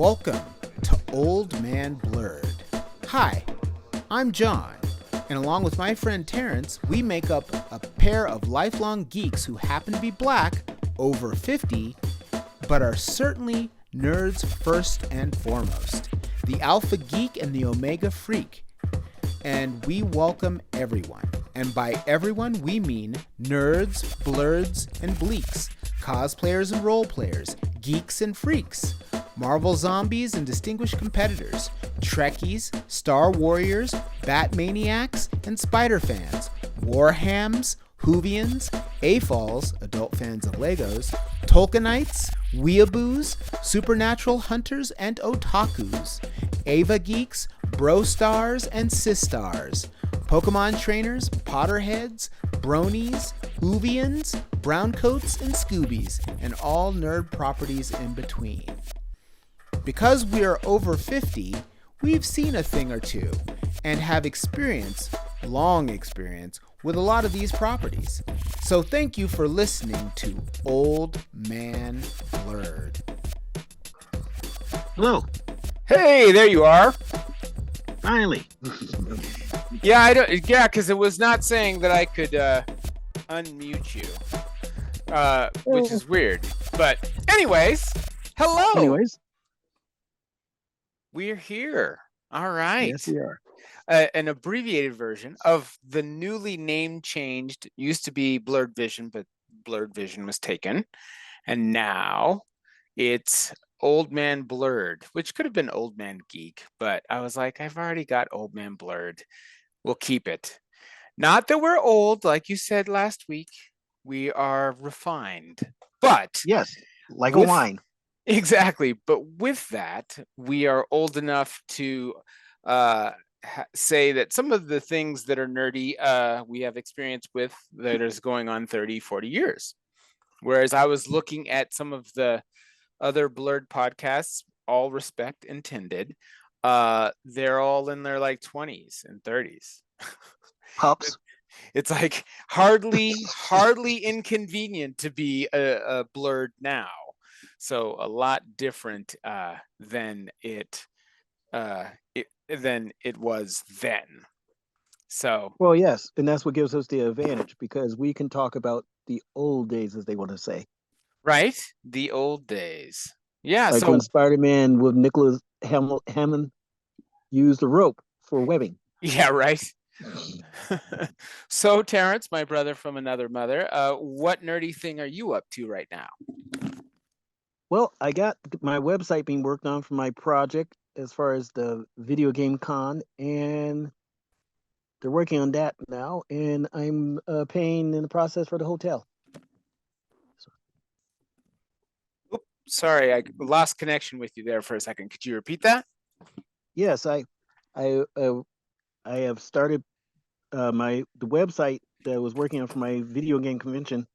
Welcome to Old Man Blerd. Hi, I'm John, and along with my friend Terrence, we make up a pair of lifelong geeks who happen to be black, over 50, but are certainly nerds first and foremost. The Alpha Geek and the Omega Freak. And we welcome everyone. And by everyone, we mean nerds, blerds, and bleaks, cosplayers and role players, geeks and freaks, Marvel zombies and distinguished competitors, Trekkies, Star Warriors, Batmaniacs, and Spider fans, Warhams, Whovians, AFOLs, adult fans of Legos, Tolkienites, Weeaboos, Supernatural hunters and otakus, Ava geeks, Bro stars and Sistars, Pokemon trainers, Potterheads, Bronies, Whovians, Browncoats, and Scoobies, and all nerd properties in between. Because we are over 50, we've seen a thing or two, and have experience, long experience, with a lot of these properties. So thank you for listening to Old Man Blerd. Hello. Hey, there you are. Finally. Yeah, because it was not saying that I could unmute you, which is weird. But anyways, hello. We're here. All right. Yes, we are. An abbreviated version of the newly name changed, used to be Blerd Vision, but Blerd Vision was taken. And now it's Old Man Blerd, which could have been Old Man Geek, but I was like, I've already got Old Man Blerd. We'll keep it. Not that we're old, like you said last week. We are refined. But yes, like a wine. Exactly. But with that, we are old enough to say that some of the things that are nerdy, we have experience with that is going on 30, 40 years. Whereas I was looking at some of the other Blerd podcasts, all respect intended, they're all in their like 20s and 30s. Pups. It's like hardly inconvenient to be a Blerd now. So a lot different than it was then. So well, yes, and that's what gives us the advantage because we can talk about the old days, as they want to say. Right, the old days. Yeah, like when Spider-Man with Nicholas Hammond used the rope for webbing. Yeah, right. So Terrence, my brother from another mother, what nerdy thing are you up to right now? Well, I got my website being worked on for my project as far as the video game con, and they're working on that now, and I'm paying in the process for the hotel. Oops, sorry, I lost connection with you there for a second. Could you repeat that? Yes, I have started the website that I was working on for my video game convention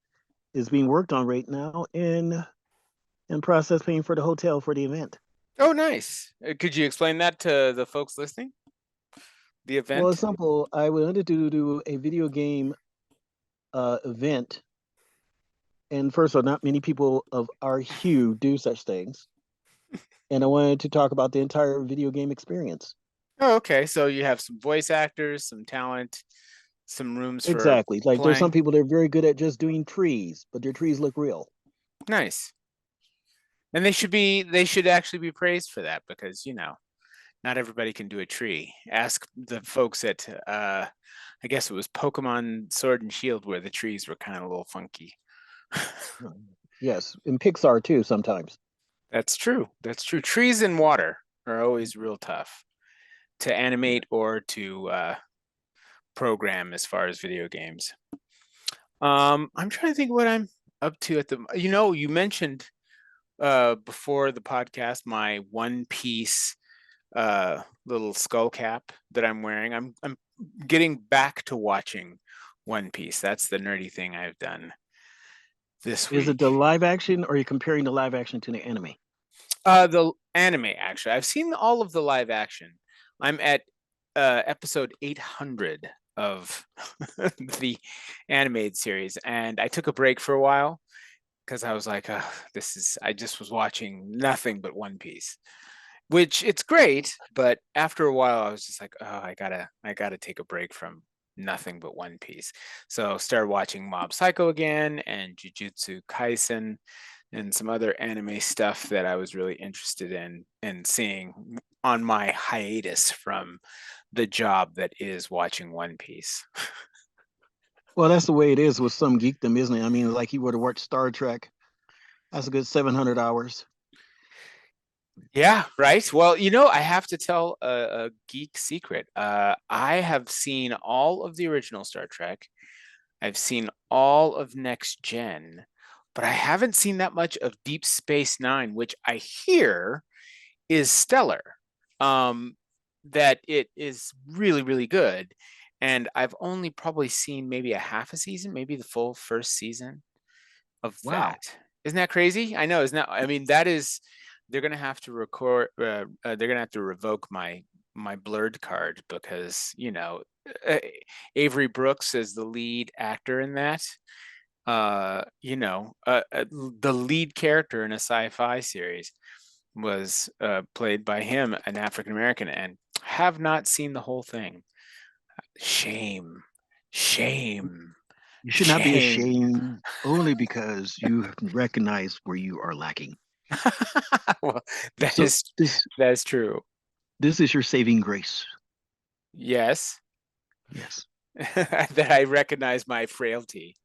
is being worked on right now, and in process paying for the hotel for the event. Oh, nice. Could you explain that to the folks listening? The event? Well, it's simple. I wanted to do a video game event. And first of all, not many people of our hue do such things. And I wanted to talk about the entire video game experience. Oh, okay. So you have some voice actors, some talent, some rooms for exactly. Like playing. There's some people that are very good at just doing trees, but their trees look real. Nice. And they should actually be praised for that because, not everybody can do a tree. Ask the folks at, I guess it was Pokemon Sword and Shield where the trees were kind of a little funky. Yes, in Pixar too sometimes. That's true. That's true. Trees in water are always real tough to animate or to program as far as video games. I'm trying to think what I'm up to at the. You mentioned before the podcast my One Piece little skull cap that I'm wearing. I'm getting back to watching One Piece. That's the nerdy thing I've done this week. Is it the live action, or are you comparing the live action to the anime? The anime, actually. I've seen all of the live action. I'm at episode 800 of the animated series, and I took a break for a while because I was like, I just was watching nothing but One Piece. which it's great, but after a while I was just like, oh, I gotta take a break from nothing but One Piece. So started watching Mob Psycho again and Jujutsu Kaisen and some other anime stuff that I was really interested in and seeing on my hiatus from the job that is watching One Piece. Well, that's the way it is with some geekdom, isn't it? I mean, like you were to watch Star Trek, that's a good 700 hours. Yeah, right. Well, I have to tell a geek secret. I have seen all of the original Star Trek. I've seen all of Next Gen, but I haven't seen that much of Deep Space Nine, which I hear is stellar. Um, that it is really, really good. And I've only probably seen maybe a half a season, maybe the full first season of that. Wow. Isn't that crazy? I know, isn't that, I mean, that is, they're gonna have to they're gonna have to revoke my Blerd card because, uh, Avery Brooks is the lead actor in that. The lead character in a sci-fi series was played by him, an African American, and have not seen the whole thing. Shame, shame, You should not be shame. ashamed only because you recognize where you are lacking. Well, that So is this that is true. this is your saving grace. Yes, Yes, that I recognize my frailty.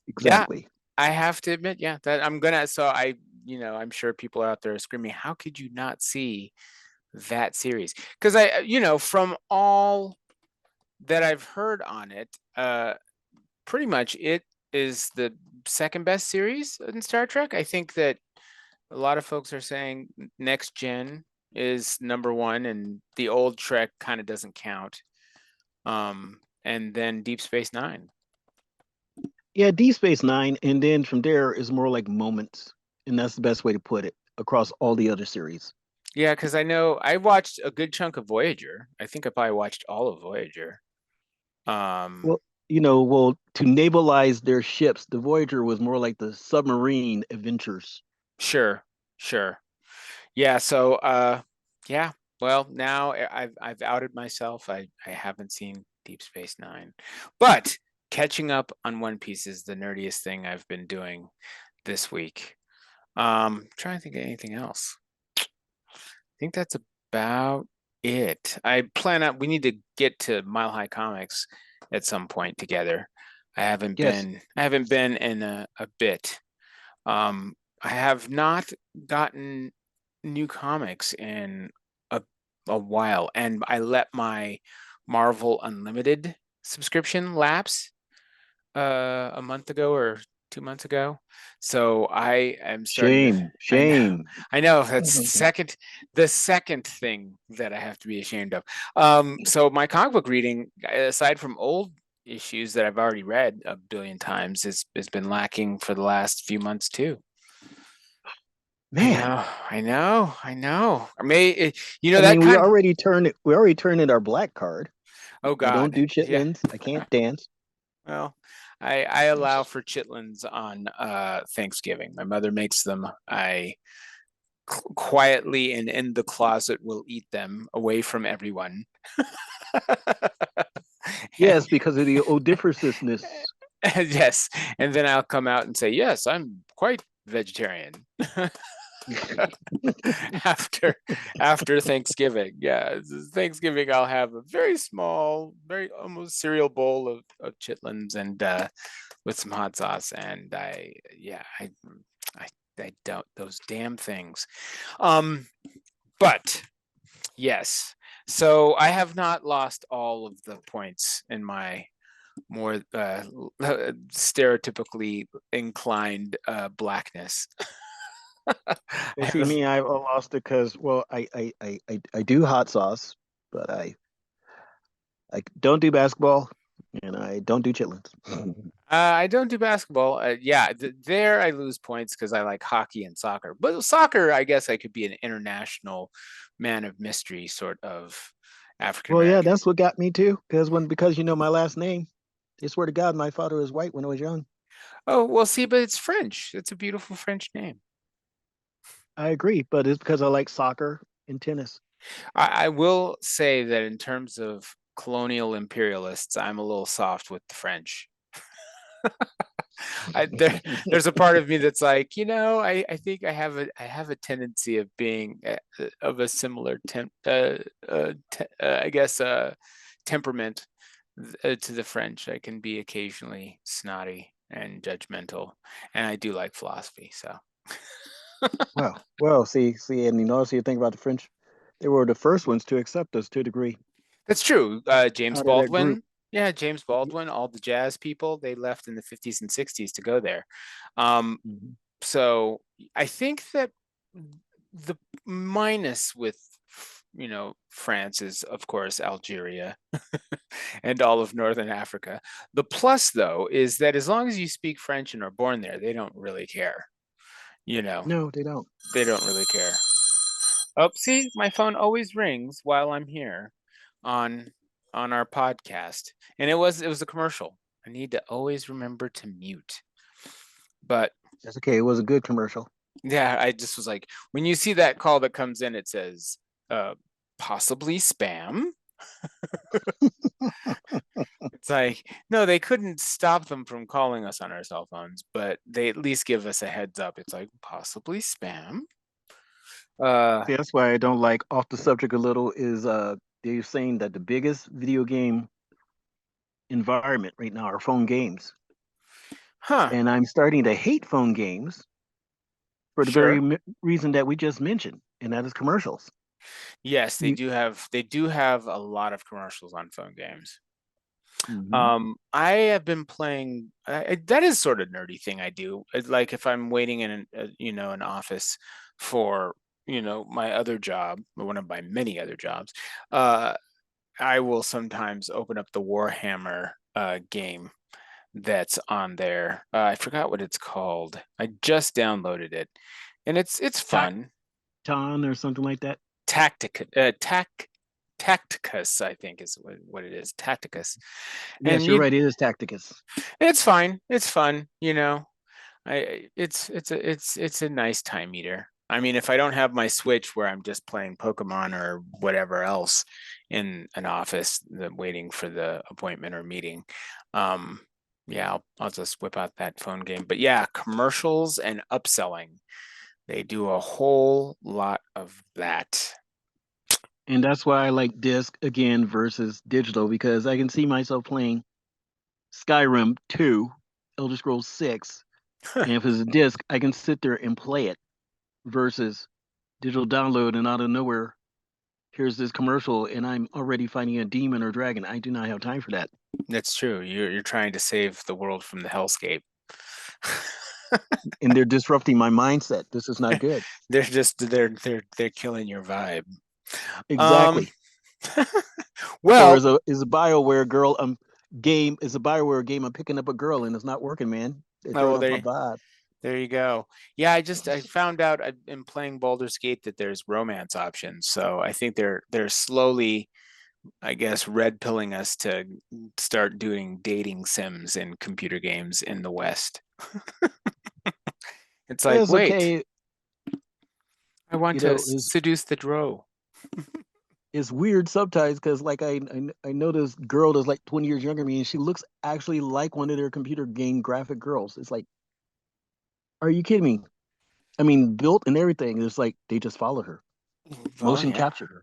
Yeah, exactly. I have to admit, yeah, that I'm gonna. So I'm sure people out there are screaming, "How could you not see that series?" Because from all that I've heard on it, pretty much it is the second best series in Star Trek. I think that a lot of folks are saying Next Gen is number one, and the old Trek kind of doesn't count. And then Deep Space Nine. Yeah, D Space Nine, and then from there is more like moments, and that's the best way to put it across all the other series. Yeah, because I know I watched a good chunk of Voyager. I think I probably watched all of Voyager. Um, Well, well, to navalize their ships, the Voyager was more like the submarine adventures. sure, sure. Yeah, so yeah. Well, now I've outed myself. I haven't seen Deep Space Nine, but catching up on One Piece is the nerdiest thing I've been doing this week. Trying to think of anything else. I think that's about it. We need to get to Mile High Comics at some point together. Yes, I haven't been in a bit. Um, I have not gotten new comics in a, a while, and I let my Marvel Unlimited subscription lapse a month ago or 2 months ago. So I am starting to. shame, I know, shame. I know that's the second thing that I have to be ashamed of. So my comic book reading, aside from old issues that I've already read a billion times, has been lacking for the last few months too. I Man, know, I know, I know. I may, I that mean, we kind. already turned it. We already turned in our black card. Oh I don't God, do yeah. chitlins. I can't dance. Well, I allow for chitlins on Thanksgiving. My mother makes them. I quietly and in the closet will eat them away from everyone. And, Yes, because of the odoriferousness. yes, and then I'll come out and say, "Yes, I'm quite vegetarian." after after Thanksgiving. Yeah, Thanksgiving I'll have a very small, very almost cereal bowl of chitlins and with some hot sauce. And I I don't those damn things. Um, but yes, so I have not lost all of the points in my more stereotypically inclined blackness. I And see, have me, I lost it because, well, I do hot sauce, but I don't do basketball, and I don't do chitlins. I don't do basketball. Yeah, there I lose points because I like hockey and soccer. But soccer, I guess I could be an international man of mystery sort of African Well, yeah, American. that's what got me too. Because you know my last name. I swear to God, my father was white when I was young. Oh, well, see, but it's French. It's a beautiful French name. I agree, but it's because I like soccer in tennis. I will say that in terms of colonial imperialists, I'm a little soft with the French. There's a part of me that's like, I think I have a tendency of being of a similar I guess temperament to the French. I can be occasionally snotty and judgmental, and I do like philosophy. So Well, see, and you think about the French, they were the first ones to accept us to a degree that's true. James out of that group. Baldwin. Yeah, James Baldwin, all the jazz people, they left in the 50s and 60s to go there. Um, Mhm. so I think that the minus with France is of course Algeria and all of northern Africa. The plus though is that as long as you speak French and are born there, they don't really care. No, they don't. They don't really care. Oh, see, my phone always rings while I'm here on our podcast, and it was a commercial. I need to always remember to mute. But That's okay. It was a good commercial. yeah, I just was like, when you see that call that comes in, it says possibly spam. It's like, no, they couldn't stop them from calling us on our cell phones, but they at least give us a heads up. It's like possibly spam. See, that's why I don't like off the subject a little is they're saying that the biggest video game environment right now are phone games. Huh. And I'm starting to hate phone games for the Sure. very reason that we just mentioned, and that is commercials. Yes, You, they do have a lot of commercials on phone games. Mhm. I have been playing. That is sort of nerdy thing I do. Like if I'm waiting in an office for my other job, or one of my many other jobs, uh, I will sometimes open up the Warhammer game that's on there. I forgot what it's called. I just downloaded it, and it's fun. Tacton or something like that. Tacticus, I think is what it is. Tacticus, Yes, and you're right. It is Tacticus. it's fine. It's fun. It's a nice time eater. I mean, if I don't have my Switch where I'm just playing Pokemon or whatever else in an office, waiting for the appointment or meeting, um, yeah, I'll just whip out that phone game. But yeah, commercials and upselling, they do a whole lot of that. And that's why I like disc again versus digital because I can see myself playing Skyrim 2, Elder Scrolls 6, and if it's a disc, I can sit there and play it versus digital download and out of nowhere, here's this commercial and I'm already fighting a demon or dragon. I do not have time for that. That's true. You're trying to save the world from the hellscape. And they're disrupting my mindset. This is not good. They're killing your vibe. Um, Exactly. Or well, is a Bioware girl game is a Bioware game I'm picking up a girl and it's not working, man. They're oh, throwing well, off my vibe. there you go. Yeah, I found out I've been playing Baldur's Gate that there's romance options. So I think they're slowly, I guess, red pilling us to start doing dating sims in computer games in the West. It's like, It's wait, okay. I want You to know, seduce the drow. it's weird sometimes because like I know this girl that's like 20 years younger than me and she looks actually like one of their computer game graphic girls. It's like, are you kidding me? I mean, built and everything. It's like they just follow her, Well, motion yeah. captured her.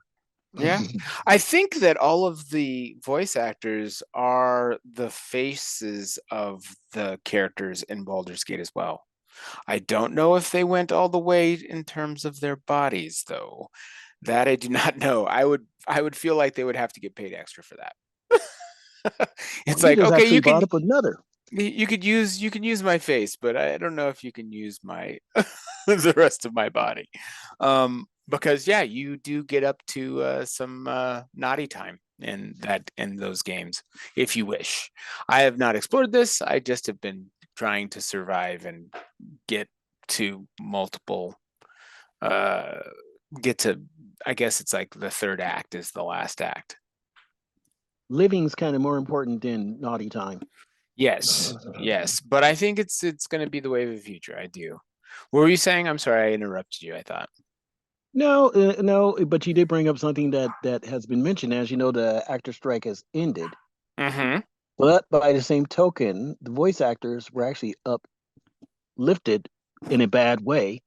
Yeah. I think that all of the voice actors are the faces of the characters in Baldur's Gate as well. I don't know if they went all the way in terms of their bodies, though. That I do not know. I would feel like they would have to get paid extra for that. Well, It's you like, just okay, actually brought up another. you can use my face, but I don't know if you can use my the rest of my body. Because yeah, you do get up to some naughty time in those games if you wish. I have not explored this. I just have been trying to survive and get to multiple uh get to I guess it's like the third act is the last act. Living's kind of more important than naughty time. Yes, yes, but I think it's going to be the wave of the future. I do. What were you saying? I'm sorry, I interrupted you. I thought. No, but you did bring up something that has been mentioned. As you know, the actor strike has ended. Mm-hmm. But by the same token, the voice actors were actually uplifted in a bad way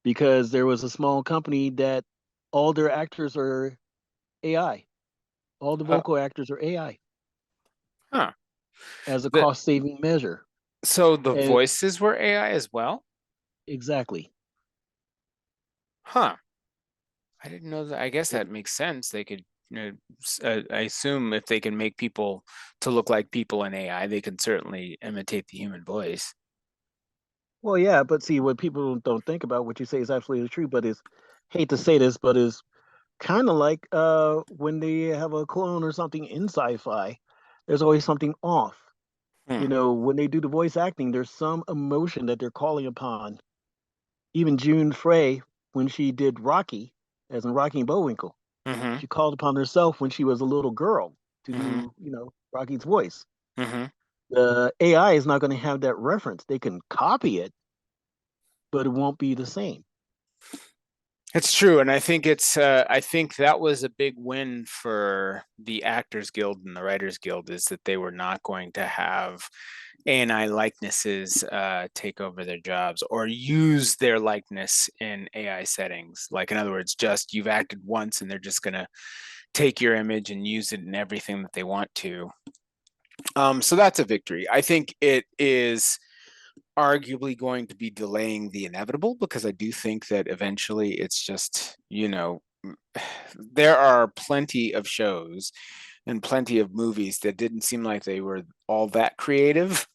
because there was a small company that all their actors are AI. All the Oh, vocal actors are AI huh. as a The cost saving measure. so the And voices were AI as well? exactly. Huh. I didn't know that. I guess that makes sense. They could, I assume if they can make people to look like people in AI, they can certainly imitate the human voice. Well, yeah, but see, what people don't think about, what you say is absolutely true, but is hate to say this, but is kind of like when they have a clone or something in sci-fi, there's always something off. Hmm. When they do the voice acting, there's some emotion that they're calling upon. Even June Frey, when she did Rocky, as in Rocky and Bullwinkle, Mm-hmm. she called upon herself when she was a little girl to Mm-hmm. do, Rocky's voice. Mm-hmm. The AI is not going to have that reference. They can copy it, but it won't be the same. It's true, and I think I think that was a big win for the Actors Guild and the Writers Guild is that they were not going to have AI likenesses take over their jobs or use their likeness in AI settings. Like in other words, just you've acted once and they're just gonna take your image and use it in everything that they want to. So that's a victory. I think it is arguably going to be delaying the inevitable because I do think that eventually it's just, there are plenty of shows and plenty of movies that didn't seem like they were all that creative.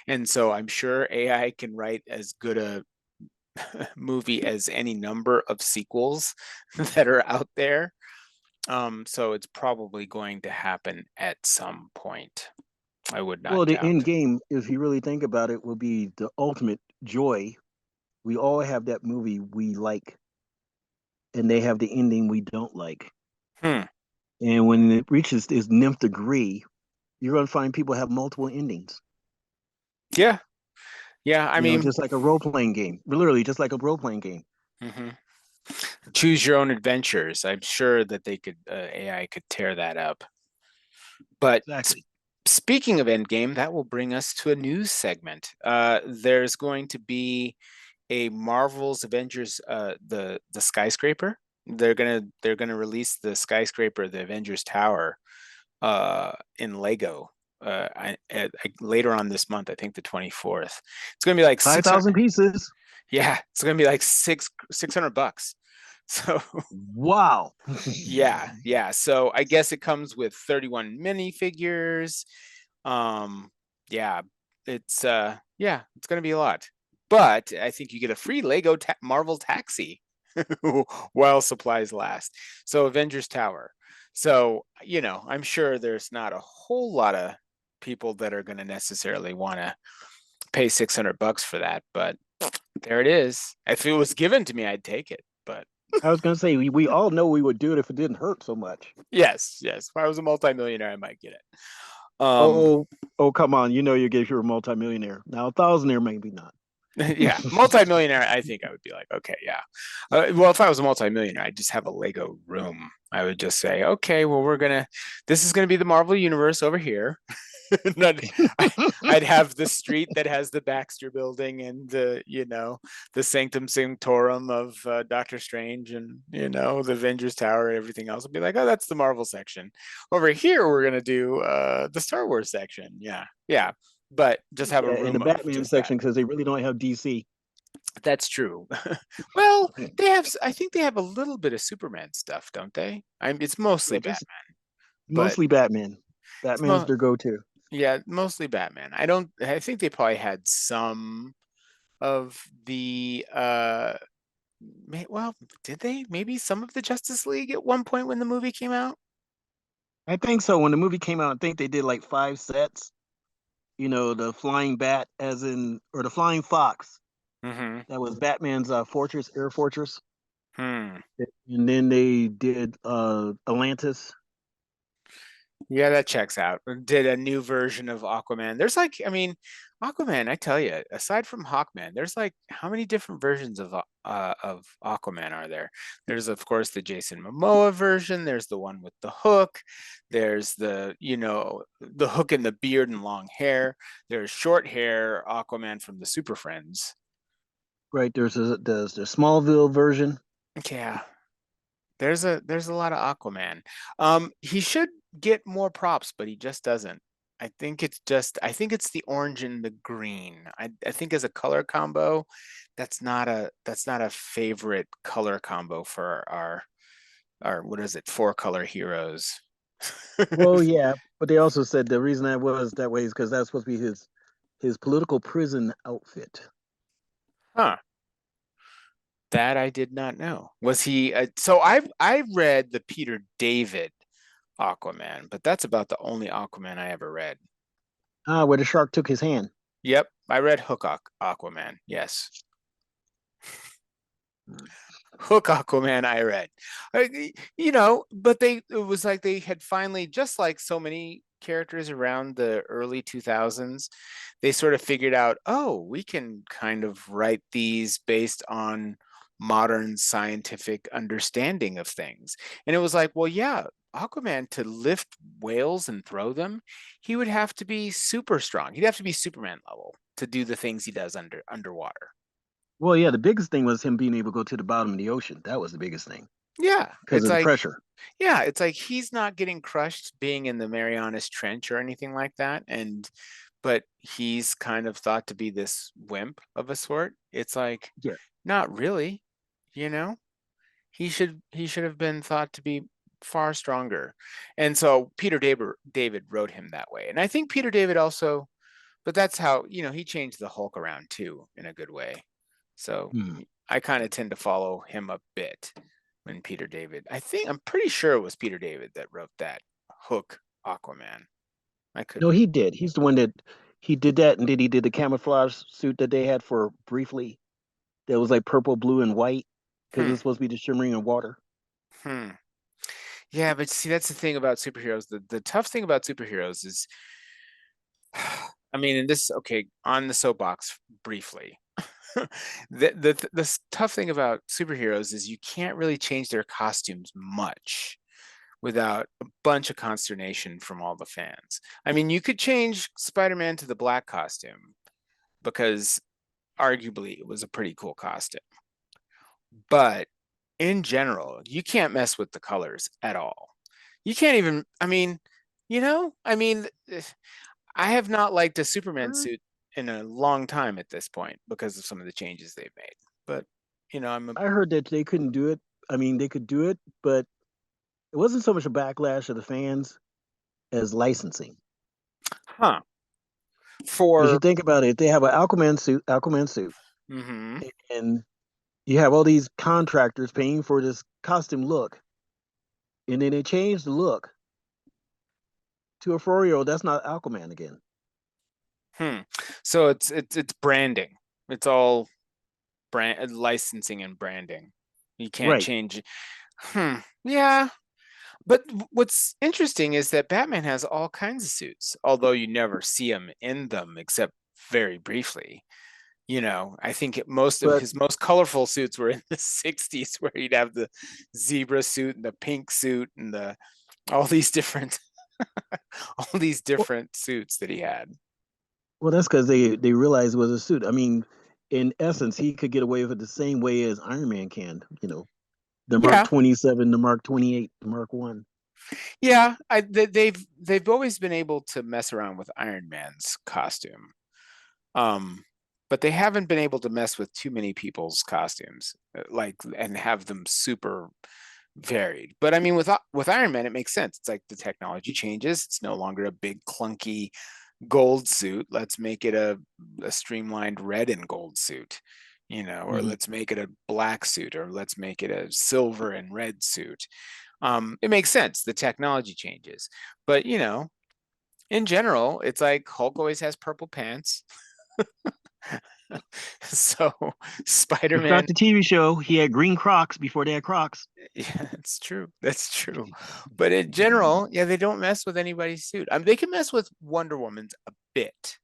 And so I'm sure AI can write as good a movie as any number of sequels that are out there. So it's probably going to happen at some point. I would not Well, the end doubt. game, if you really think about it, will be the ultimate joy. We all have that movie we like, and they have the ending we don't like. Hmm. And when it reaches this nth degree, you're going to find people have multiple endings. Yeah. Yeah. I mean, Just like a role playing game, literally, just like a role playing game. mhm. Choose your own adventures. I'm sure that they could AI could tear that up. But Exactly. speaking of Endgame, that will bring us to a news segment. There's going to be a Marvel's Avengers, the skyscraper. They're gonna release the skyscraper, the Avengers Tower, in Lego. Later on this month, I think the 24th. It's gonna be like 600. 5,000 pieces. Yeah, it's gonna be like $600. So Wow. yeah. So I guess it comes with 31 minifigures. Um, yeah, it's gonna be a lot. But I think you get a free Lego Marvel taxi while supplies last. So Avengers Tower. So, I'm sure there's not a whole lot of people that are going to necessarily want to pay $600 for that, but there it is. If it was given to me, I'd take it. But I was going to say, we all know we would do it if it didn't hurt so much. yes. If I was a multimillionaire, I might get it. Oh, oh, come on. You know you gave you a multimillionaire. Now, a thousandaire, maybe not. Yeah, multimillionaire. I think I would be like, okay, yeah. Well, if I was a multimillionaire, I'd just have a Lego room. I would just say, okay, well, this is gonna be the Marvel universe over here. I'd have the street that has the Baxter building and the Sanctum Sanctorum of Doctor Strange and the Avengers Tower and everything else. I'd be like, oh, that's the Marvel section. Over here, we're gonna do the Star Wars section. Yeah, but just have a Yeah, in the room of Batman just that. section, because they really don't have DC. That's true. Well, I think they have a little bit of Superman stuff, don't they? It's mostly Yeah, just Batman, but mostly Batman. it's Batman's their go-to. yeah, mostly Batman. I think they probably had some of the well, did they? Maybe some of the Justice League at one point when the movie came out? I think so. When the movie came out, I think they did like 5 sets. The flying bat, or the flying fox. Mm-hmm. That was Batman's fortress, air fortress. Hmm. And then they did Atlantis. Yeah, that checks out. Did a new version of Aquaman. There's like, I mean, Aquaman, I tell you, aside from Hawkman, there's like how many different versions of Aquaman are there? There's of course the Jason Momoa version. There's the one with the hook. There's the hook and the beard and long hair. There's short hair Aquaman from the Super Friends. Right? There's the Smallville version. Yeah, there's a lot of Aquaman. He should get more props, but he just doesn't. I think it's the orange and the green. I think as a color combo, that's not a favorite color combo for our what is it, four color heroes. Well, yeah, but they also said the reason that was that way is because that's supposed to be his political prison outfit. Huh. That I did not know. Was he so I read the Peter David Aquaman, but that's about the only Aquaman I ever read. Ah, where the shark took his hand. Yep, I read Aquaman. Yes. Hook Aquaman I read. But it was like they had finally, just like so many characters around the early 2000s, they sort of figured out, oh, we can kind of write these based on modern scientific understanding of things. And it was like, well, yeah, Aquaman, to lift whales and throw them, he would have to be super strong. He'd have to be Superman level to do the things he does underwater. Well, yeah, the biggest thing was him being able to go to the bottom of the ocean. That was the biggest thing Yeah, because of the pressure. yeah, it's like he's not getting crushed being in the Marianas Trench or anything like that, but he's kind of thought to be this wimp of a sort. It's like, Yeah. not really, you know. He should have been thought to be far stronger, and so David wrote him that way, and I think Peter David also, but that's how he changed the Hulk around too in a good way. So Hmm. I kind of tend to follow him a bit when I'm pretty sure it was Peter David that wrote that Hook Aquaman. I could No, be. he did. He's the one that he did that, and then he did the camouflage suit that they had for briefly. That was like purple, blue, and white because Hmm. it's supposed to be the shimmering in water. Hmm. Yeah, but see, that's the thing about superheroes. The tough thing about superheroes is, I mean, in this, okay, on the soapbox briefly. The tough thing about superheroes is you can't really change their costumes much without a bunch of consternation from all the fans. I mean, you could change Spider-Man to the black costume because arguably it was a pretty cool costume. But in general, you can't mess with the colors at all. You can't even, I mean, I have not liked a Superman Uh, suit in a long time at this point because of some of the changes they've made. But, I'm a, I heard that they couldn't do it. I mean, they could do it, but it wasn't so much a backlash of the fans as licensing. huh, Because you for, think about it, they have an Aquaman suit, mm-hmm, and you have all these contractors paying for this costume look, and then they change the look to a Florio. That's not Aquaman again. hmm. So it's branding. It's all brand licensing and branding. You can't Right. change. Yeah. But what's interesting is that Batman has all kinds of suits, although you never see him in them except very briefly. I think most of But his most colorful suits were in the 60s, where he'd have the zebra suit and the pink suit and the all these different all these well, different suits that he had. well, that's because they realized it was a suit. I mean, in essence, he could get away with it the same way as Iron Man can. The Mark Yeah, 27, the Mark 28, the Mark One. yeah. They've always been able to mess around with Iron Man's costume. Um, but they haven't been able to mess with too many people's costumes, like, and have them super varied. But I mean, with Iron Man, it makes sense. It's like the technology changes. It's no longer a big clunky gold suit. Let's make it a streamlined red and gold suit, or Mm-hmm. let's make it a black suit, or let's make it a silver and red suit. It makes sense. The technology changes, but in general, it's like Hulk always has purple pants. So It's Spider-Man, not the TV show. He had green Crocs before they had Crocs. yeah, that's true. That's true. But in general, yeah, they don't mess with anybody's suit. They can mess with Wonder Woman's a bit,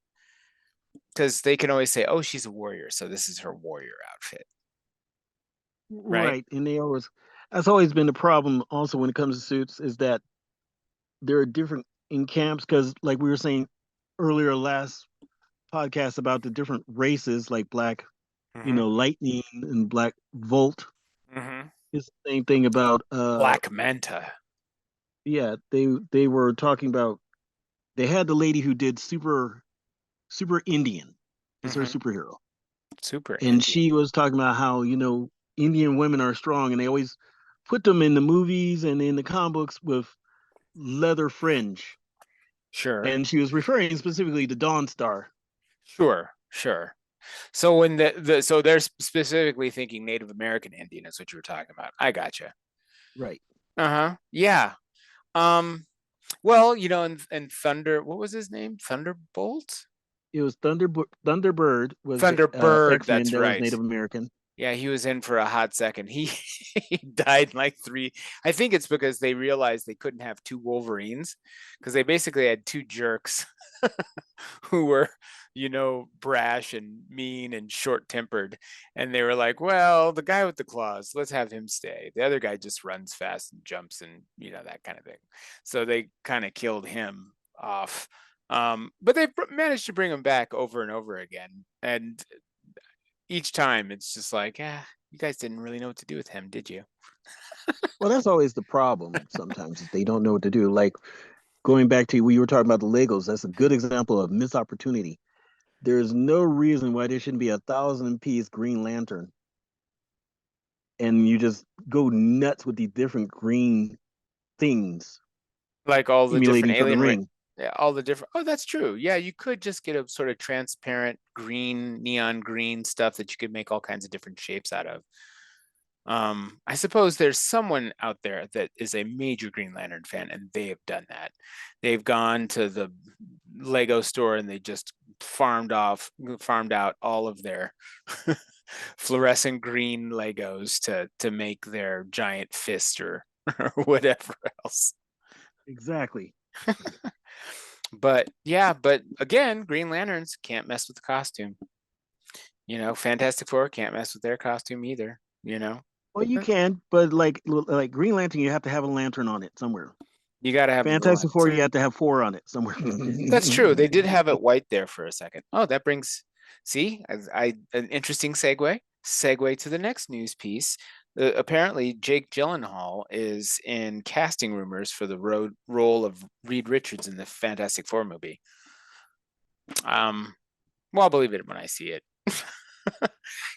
because they can always say, "Oh, she's a warrior, so this is her warrior outfit," right? Right. And that's always been the problem also when it comes to suits is that there are different in camps because like we were saying earlier last podcast about the different races like black, Mm-hmm. lightning and black volt. Mm-hmm. It's the same thing about Black Manta. yeah, they were talking about they had the lady who did super Indian is her Mm-hmm. superhero. Super And Indian. she was talking about how, Indian women are strong and they always put them in the movies and in the comic books with leather fringe. Sure. And she was referring specifically to Dawn Star. Sure. Sure. So when so they're specifically thinking Native American Indian is what you were talking about. I gotcha. Right. Uh-huh. Yeah. Um, well, in Thunder, what was his name? Thunderbolt? It was Thunderbird was the Thunderbird, X-Men that's that was right. Native American. Yeah, he was in for a hot second. He died in like three. I think it's because they realized they couldn't have two Wolverines because they basically had two jerks who were, brash and mean and short-tempered. And they were like, well, the guy with the claws, let's have him stay. The other guy just runs fast and jumps and, that kind of thing. So they kind of killed him off. But they managed to bring him back over and over again. And each time it's just like, you guys didn't really know what to do with him, did you? Well, that's always the problem sometimes is they don't know what to do. Like going back to we were talking about the Legos, that's a good example of missed opportunity. There's no reason why there shouldn't be 1,000-piece Green Lantern. And you just go nuts with these different green things Like all the different emulating from the alien ring. yeah, all the different. Oh, that's true. Yeah, you could just get a sort of transparent green, neon green stuff that you could make all kinds of different shapes out of. I suppose there's someone out there that is a major Green Lantern fan, and they have done that. They've gone to the Lego store and they just farmed out all of their fluorescent green Legos to make their giant fist or whatever else. Exactly. But yeah, but again, Green Lanterns can't mess with the costume. Fantastic Four can't mess with their costume either. Well, you can, but like Green Lantern, you have to have a lantern on it somewhere. You got to have the Fantastic lens. Four, you have to have four on it somewhere. That's true. They did have it white there for a second. Oh, that brings, see, an interesting segue to the next news piece. Apparently, Jake Gyllenhaal is in casting rumors for the role of Reed Richards in the Fantastic Four movie. Well, I'll believe it when I see it.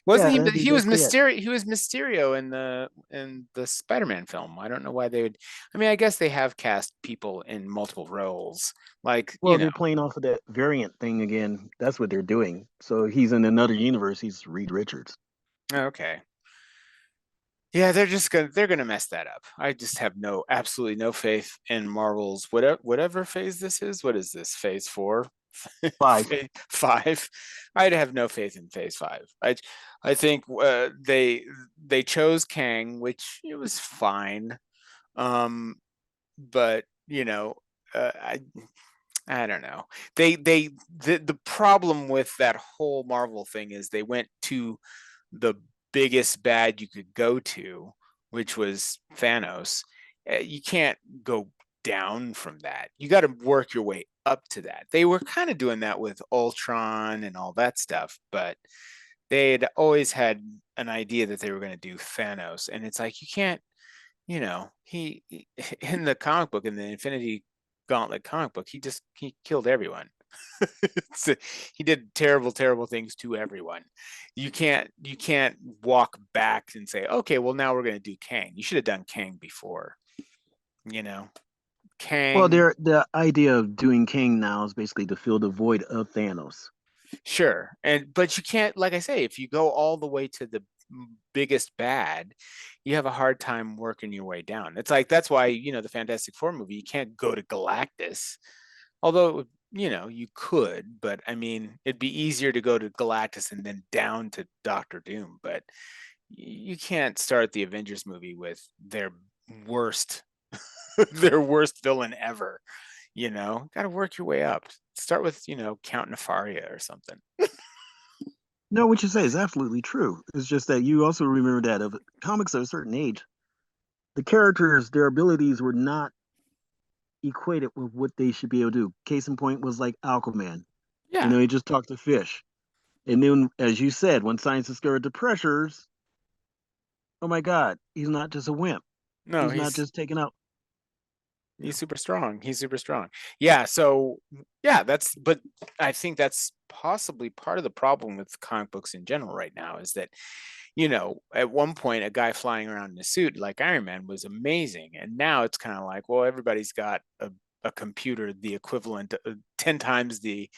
Wasn't Yeah, he? that'd be He good was to see it. Mysterio. He was Mysterio in the Spider-Man film. I don't know why they would. I mean, I guess they have cast people in multiple roles, like Well, they're playing off of that variant thing again. That's what they're doing. So he's in another universe. He's Reed Richards. Okay. Yeah, they're gonna mess that up. I just have absolutely no faith in Marvel's whatever phase this is. What is this? Phase 4? 5. 5. I'd have no faith in phase 5. I think they chose Kang, which it was fine. But I don't know. The problem with that whole Marvel thing is they went to the biggest bad you could go to, which was Thanos. You can't go down from that. You got to work your way up to that. They were kind of doing that with Ultron and all that stuff, but they had always had an idea that they were going to do Thanos, and it's like you can't. He in the comic book, in the Infinity Gauntlet comic book, he killed everyone. So he did terrible, terrible things to everyone. You can't walk back and say, okay, well now we're going to do Kang. You should have done Kang before. Well, Kang, the idea of doing King now is basically to fill the void of Thanos. sure, but you can't, like I say, if you go all the way to the biggest bad, you have a hard time working your way down. It's like that's why the Fantastic Four movie, you can't go to Galactus. Although it would, you could, but I mean, it'd be easier to go to Galactus and then down to Doctor Doom. But you can't start the Avengers movie with their worst, their worst villain ever. Got to work your way up. Start with, Count Nefaria or something. No, what you say is absolutely true. It's just that you also remember that of comics of a certain age, the characters, their abilities were not equated with what they should be able to do. Case in point was like Aquaman. Yeah. He just talked to fish. And then, as you said, when science discovered the pressures, oh my God, he's not just a wimp. No, He's not just taking out. he's super strong. He's super strong. Yeah, so yeah, but I think that's possibly part of the problem with comic books in general right now is that, at one point a guy flying around in a suit like Iron Man was amazing. And now it's kind of like, well, everybody's got a computer, the equivalent 10 times the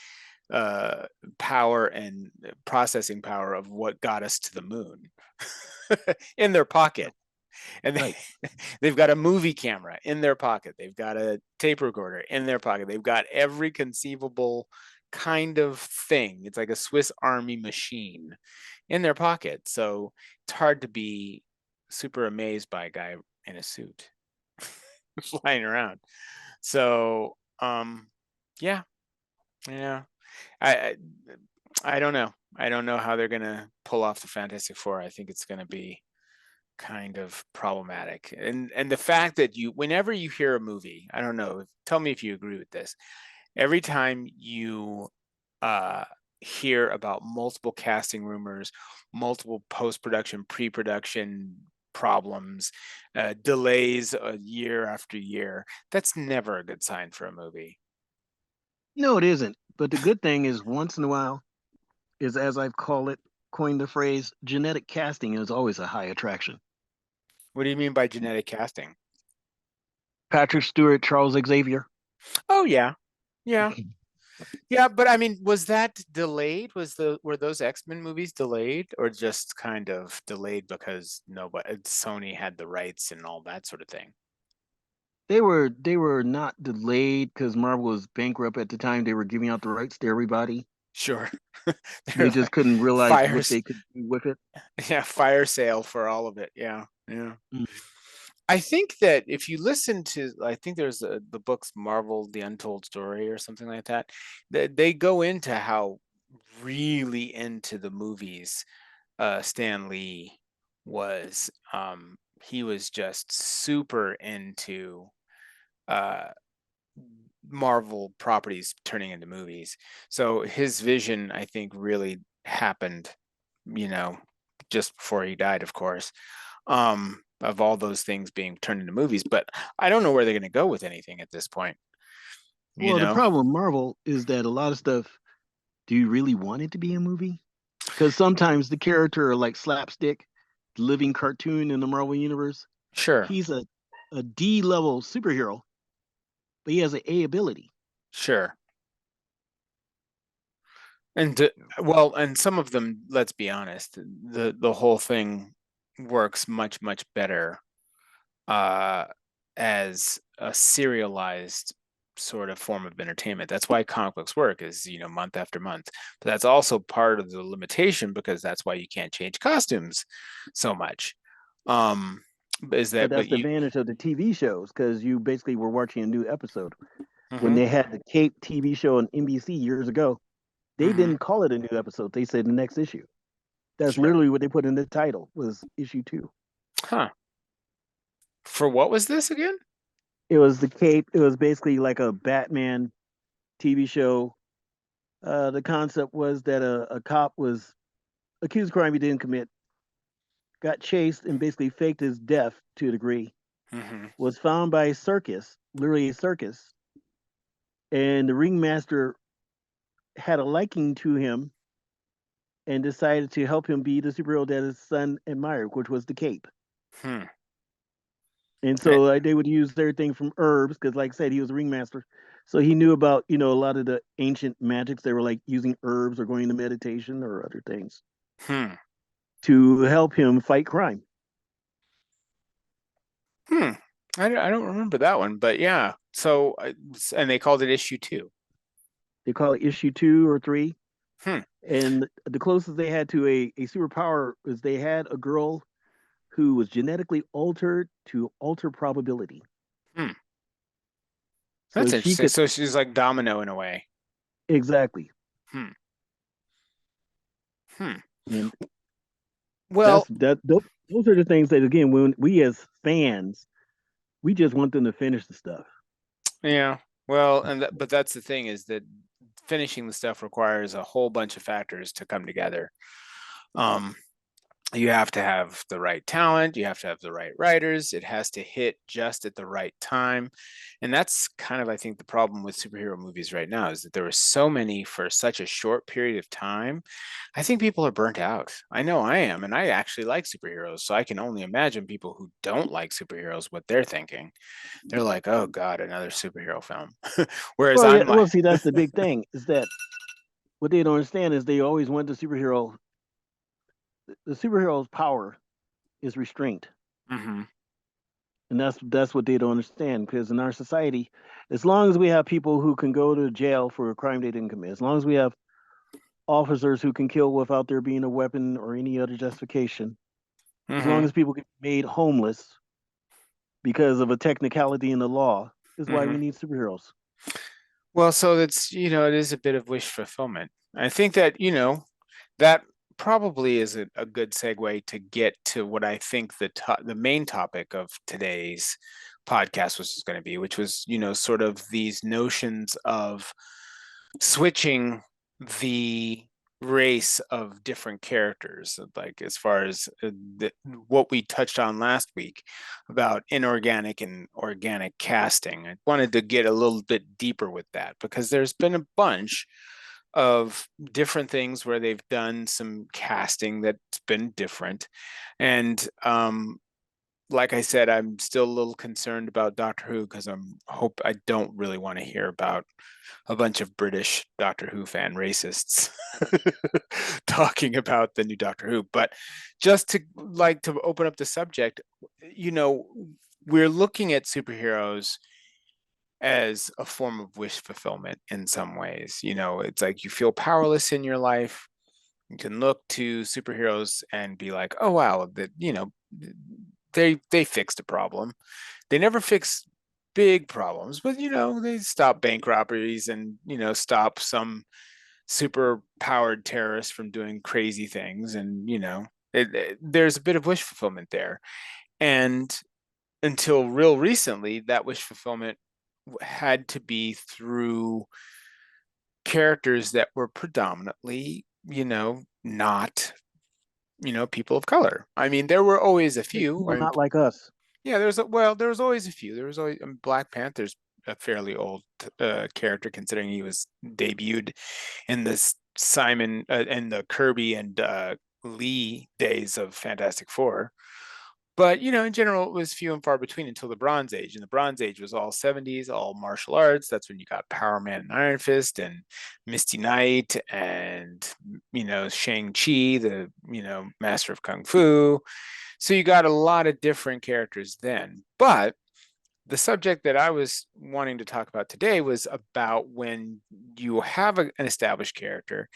power and processing power of what got us to the moon in their pocket. And Right. they've got a movie camera in their pocket. They've got a tape recorder in their pocket. They've got every conceivable kind of thing. It's like a Swiss Army machine in their pocket. So it's hard to be super amazed by a guy in a suit flying around. So, yeah, yeah. I I don't know. I don't know how they're gonna pull off the Fantastic Four. I think it's gonna be kind of problematic. And the fact that whenever you hear a movie, I don't know, tell me if you agree with this. Every time you uh hear about multiple casting rumors, multiple post-production, pre-production problems, delays year after year, that's never a good sign for a movie. No, it isn't. But the good thing is, once in a while, is as I've called it, coined the phrase, genetic casting is always a high attraction. What do you mean by genetic casting? Patrick Stewart, Charles Xavier. Oh yeah. Yeah. Yeah, but I mean, was that delayed? Were those X-Men movies delayed or just kind of delayed because nobody Sony had the rights and all that sort of thing? They were not delayed because Marvel was bankrupt at the time. They were giving out the rights to everybody. Sure. They They're just like couldn't realize what fires, they could do with it. yeah, fire sale for all of it. Yeah. Yeah. Mm. I think that if you listen to, I think there's the books Marvel, The Untold Story or something like that, they go into how really into the movies Stan Lee was. He was just super into uh, Marvel properties turning into movies. So his vision, I think, really happened, you know, just before he died, of course, of all those things being turned into movies. But I don't know where they're going to go with anything at this point, you Well, the know? problem with Marvel is that a lot of stuff, do you really want it to be a movie? Because sometimes the character, like Slapstick, the living cartoon in the Marvel universe, Sure, he's a D level superhero, but he has an A ability. sure. And well, and some of them, let's be honest, the whole thing works much better uh as a serialized sort of form of entertainment. That's why comic books work is, month after month. But that's also part of the limitation because that's why you can't change costumes so much. Um is But that that's but the you advantage of the TV shows because you basically were watching a new episode. When Mhm, they had the Cape TV show on NBC years ago, they mhm, didn't call it a new episode. They said the next issue. That's sure. literally what they put in the title was issue 2. Huh. For what was this again? It was the Cape. It was basically like a Batman TV show. The concept was that a cop was accused of crime he didn't commit, got chased and basically faked his death to a degree, Mhm. was found by a circus, literally a circus, and the ringmaster had a liking to him and decided to help him be the superhero that his son admired, which was the Cape. Hmm. And Eh, so they would use everything from herbs, because like I said, he was a ringmaster. So he knew about, a lot of the ancient magics. They were like using herbs or going into meditation or other things Hmm. to help him fight crime. Hmm. I don't remember that one, but yeah. So, and they called it issue two. They call it issue 2 or 3. Hmm. And the closest they had to a superpower is they had a girl who was genetically altered to alter probability. Hmm. So That's she interesting. could, So she's like Domino in a way. exactly. Hmm. Hmm. And Well, those are the things that, again, when we as fans, we just want them to finish the stuff. yeah. Well, but that's the thing, is that finishing the stuff requires a whole bunch of factors to come together. Um, you have to have the right talent, you have to have the right writers, it has to hit just at the right time. And that's kind of, I think, the problem with superhero movies right now, is that there were so many for such a short period of time. I think people are burnt out. I know I am, and I actually like superheroes, so I can only imagine people who don't like superheroes, what they're thinking. They're like, oh God, another superhero film. Whereas Well, yeah, I'm like, well, see, that's the big thing is that what they don't understand is they always want the superhero. The superhero's power is restraint, mhm, and that's what they don't understand. Because in our society, as long as we have people who can go to jail for a crime they didn't commit, as long as we have officers who can kill without there being a weapon or any other justification, as long mhm, as people get made homeless because of a technicality in the law, is why we mhm. need superheroes. Well, so that's, it is a bit of wish fulfillment. I think that, that probably is a good segue to get to what I think the main topic of today's podcast was going to be, which was, sort of these notions of switching the race of different characters, like as far as what we touched on last week about inorganic and organic casting. I wanted to get a little bit deeper with that, because there's been a bunch of different things where they've done some casting that's been different. And like I said, I'm still a little concerned about Doctor Who, because I don't really want to hear about a bunch of British Doctor Who fan racists talking about the new Doctor Who. But just to open up the subject, you know, we're looking at superheroes as a form of wish fulfillment in some ways. It's like you feel powerless in your life. You can look to superheroes and be like, oh wow, that they fixed a problem. They never fix big problems, but they stop bank robberies and stop some super powered terrorists from doing crazy things, and there's a bit of wish fulfillment there. And until real recently, that wish fulfillment had to be through characters that were predominantly not people of color. I mean, there were always a few. People not like us. Yeah, there was always a few. There was always Black Panther's a fairly old character, considering he was debuted in this Simon in the Kirby and Lee days of Fantastic Four. But in general, it was few and far between until the Bronze Age. And the Bronze Age was all 70s, all martial arts. That's when you got Power Man and Iron Fist and Misty Knight and Shang-Chi, the master of Kung Fu. So you got a lot of different characters then. But the subject that I was wanting to talk about today was about when you have an established character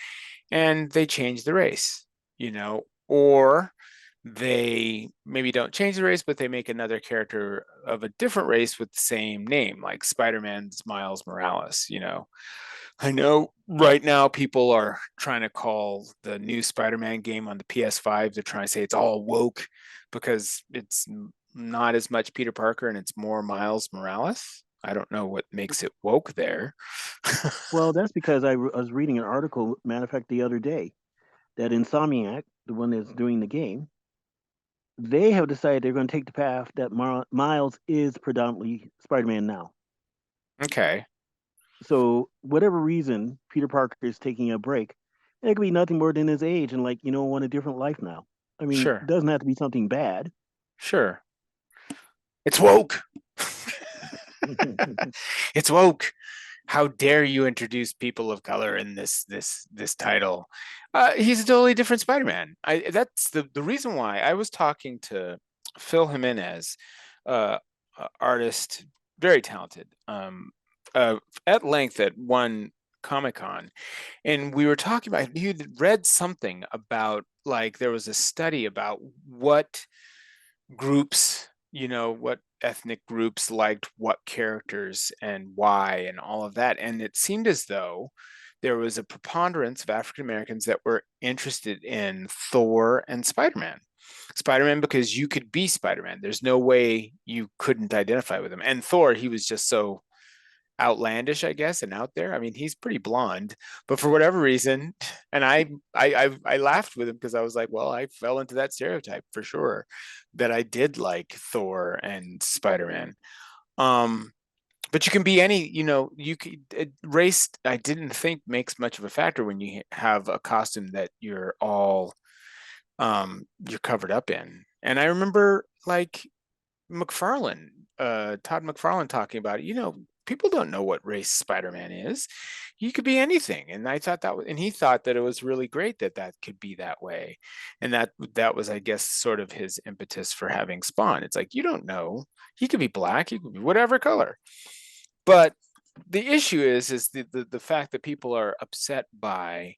and they change the race, or they maybe don't change the race, but they make another character of a different race with the same name, like Spider-Man's Miles Morales. I know right now people are trying to call the new Spider-Man game on the PS5, they're trying to say it's all woke because it's not as much Peter Parker and it's more Miles Morales. I don't know what makes it woke there. Well, that's because I was reading an article, matter of fact, the other day, that Insomniac, the one that's doing the game, they have decided they're going to take the path that Miles is predominantly Spider-Man now. Okay. So whatever reason Peter Parker is taking a break, it could be nothing more than his age and want a different life now. I mean, it Sure. doesn't have to be something bad. Sure. It's woke. It's woke. How dare you introduce people of color in this title? He's a totally different Spider-Man. That's the reason why I was talking to Phil Jimenez, artist, very talented, at length at one Comic-Con, and we were talking about, you read something about, like, there was a study about what groups, what ethnic groups liked what characters and why and all of that. And it seemed as though there was a preponderance of African Americans that were interested in Thor and Spider-Man. Spider-Man because you could be Spider-Man. There's no way you couldn't identify with him. And Thor, he was just so outlandish, I guess, and out there. I mean, he's pretty blonde, but for whatever reason, and I laughed with him because I was like, well, I fell into that stereotype for sure, that I did like Thor and Spider-Man. But you can be any, you could race. I didn't think makes much of a factor when you have a costume that you're all you're covered up in. And I remember like McFarlane, Todd McFarlane talking about, people don't know what race Spider-Man is. You could be anything. And I thought that was, and he thought that it was really great that that could be that way. And that was, I guess, sort of his impetus for having Spawn. It's like, you don't know. He could be black, he could be whatever color. But the issue is the fact that people are upset by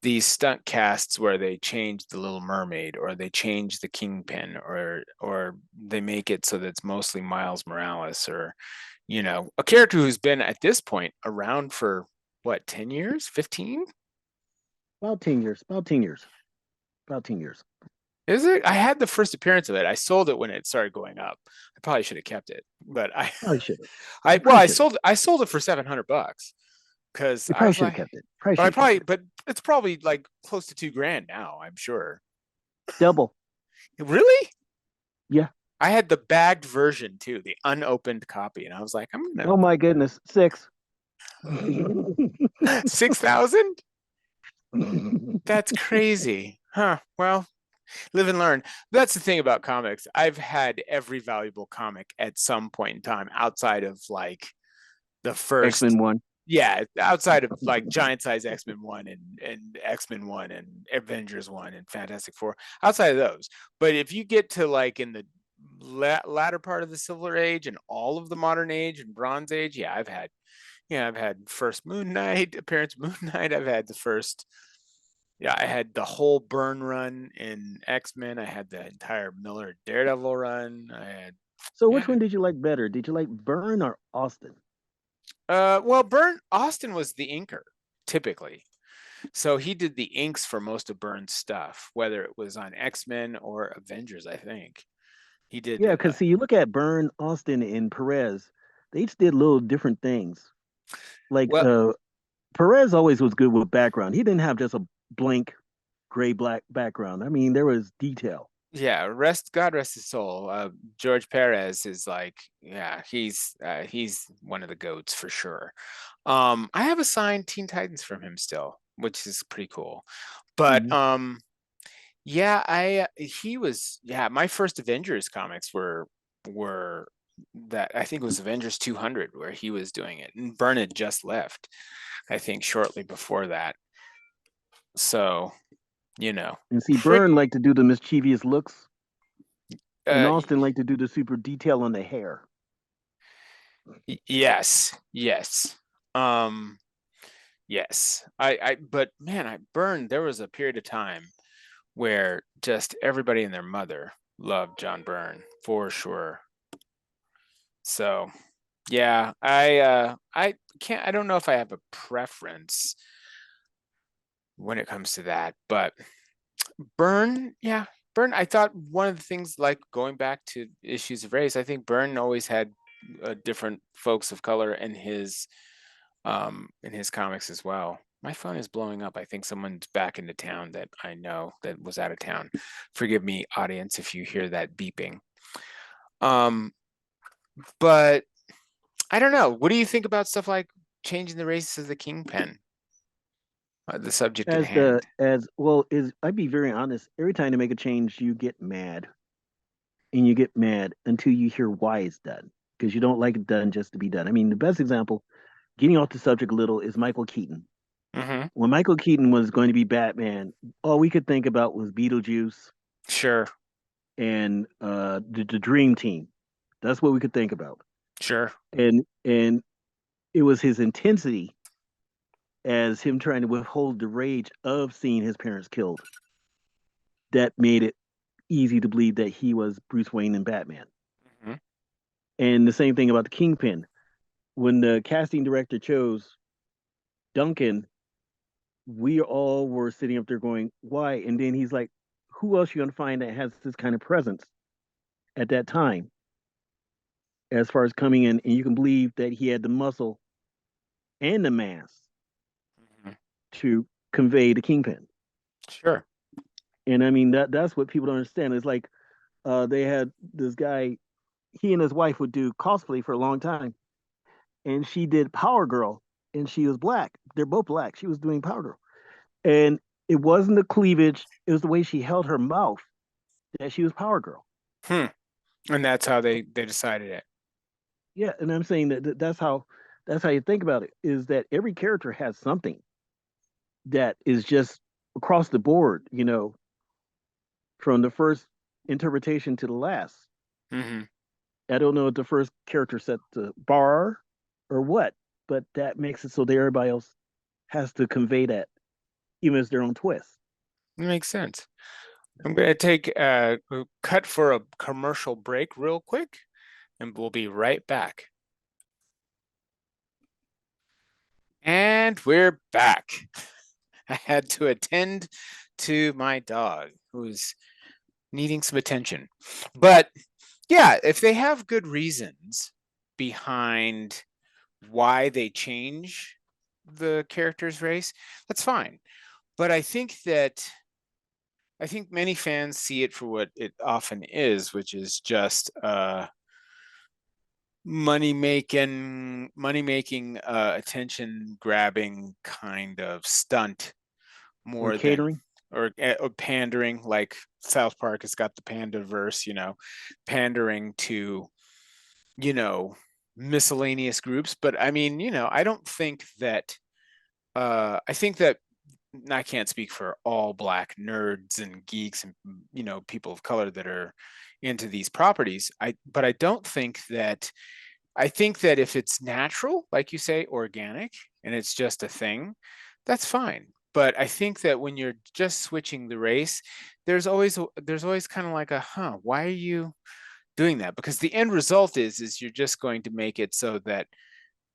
these stunt casts where they change the Little Mermaid or they change the Kingpin or they make it so that it's mostly Miles Morales or a character who's been at this point around for what, 10 years, 15? About 10 years. About 10 years. About 10 years. Is it? I had the first appearance of it. I sold it when it started going up. I probably should have kept it, but Probably should I sold it for $700 because You I probably was should have like, kept it. but it's probably like close to $2,000 now, I'm sure. Double. Really? Yeah. I had the bagged version too, the unopened copy, and I was like, I'm gonna Oh my goodness. 6. 6,000? That's crazy. Huh. Well, live and learn. That's the thing about comics. I've had every valuable comic at some point in time outside of like the first X-Men 1. Yeah, outside of like giant size X-Men 1 and X-Men 1 and Avengers 1 and Fantastic Four, outside of those. But if you get to like in the latter part of the Silver Age and all of the Modern Age and Bronze Age, I've had first Moon Knight appearance, Moon Knight. I've had the first, I had the whole Byrne run in X-Men. I had the entire Miller Daredevil run. I had. So which one did you like better? Did you like Byrne or Austin? Well, Austin was the inker typically, so he did the inks for most of Byrne's stuff, whether it was on X-Men or Avengers. I think he did. Yeah, because see, you look at Byrne, Austin, and Perez, they each did little different things. Like Perez always was good with background. He didn't have just a blank gray black background. I mean, there was detail. Yeah, God rest his soul. George Perez is like, he's one of the goats for sure. I have a signed Teen Titans from him still, which is pretty cool. But my first Avengers comics were that I think it was Avengers 200 where he was doing it, and Byrne had just left, I think, shortly before that. So. And see, Byrne liked to do the mischievous looks, and Austin liked to do the super detail on the hair. Yes. But man, Byrne, there was a period of time where just everybody and their mother loved John Byrne for sure. So, yeah, I don't know if I have a preference when it comes to that, but Byrne, I thought one of the things, like going back to issues of race, I think Byrne always had different folks of color in his comics as well. My phone is blowing up. I think someone's back into town that I know that was out of town. Forgive me, audience, if you hear that beeping. But I don't know. What do you think about stuff like changing the race of the Kingpin? The subject at hand. I'd be very honest. Every time they make a change, you get mad, and you get mad until you hear why it's done, because you don't like it done just to be done. I mean, the best example, getting off the subject a little, is Michael Keaton. Mm-hmm. When Michael Keaton was going to be Batman, all we could think about was Beetlejuice. Sure. And the Dream Team. That's what we could think about. Sure. And it was his intensity as him trying to withhold the rage of seeing his parents killed that made it easy to believe that he was Bruce Wayne and Batman. Mm-hmm. And the same thing about the Kingpin. When the casting director chose Duncan we all were sitting up there going, why? And then he's like, who else you gonna find that has this kind of presence at that time, as far as coming in, and you can believe that he had the muscle and the mass Mhm. to convey the kingpin. Sure. And I mean that's what people don't understand. It's like they had this guy, he and his wife would do cosplay for a long time, and she did Power Girl, and she was black. They're both black. She was doing Power Girl, and it wasn't the cleavage; it was the way she held her mouth that she was Power Girl. Hmm. And that's how they decided it. Yeah, and I'm saying that's how you think about it. Is that every character has something that is just across the board, from the first interpretation to the last. Hmm. I don't know if the first character set the bar or what, but that makes it so that everybody else has to convey that, even as their own twist. It makes sense. I'm going to take a cut for a commercial break real quick, and we'll be right back. And we're back. I had to attend to my dog who's needing some attention. But yeah, if they have good reasons behind why they change the character's race, that's fine. But I think many fans see it for what it often is, which is just money making, attention grabbing kind of stunt Or more than catering. or pandering, like South Park has got the Pandaverse, pandering to, you know, miscellaneous groups. But I mean, I don't think that I think that I can't speak for all black nerds and geeks and people of color that are into these properties. But I think that if it's natural, like you say, organic, and it's just a thing, that's fine. But I think that when you're just switching the race, there's always kind of like why are you doing that? Because the end result is you're just going to make it so that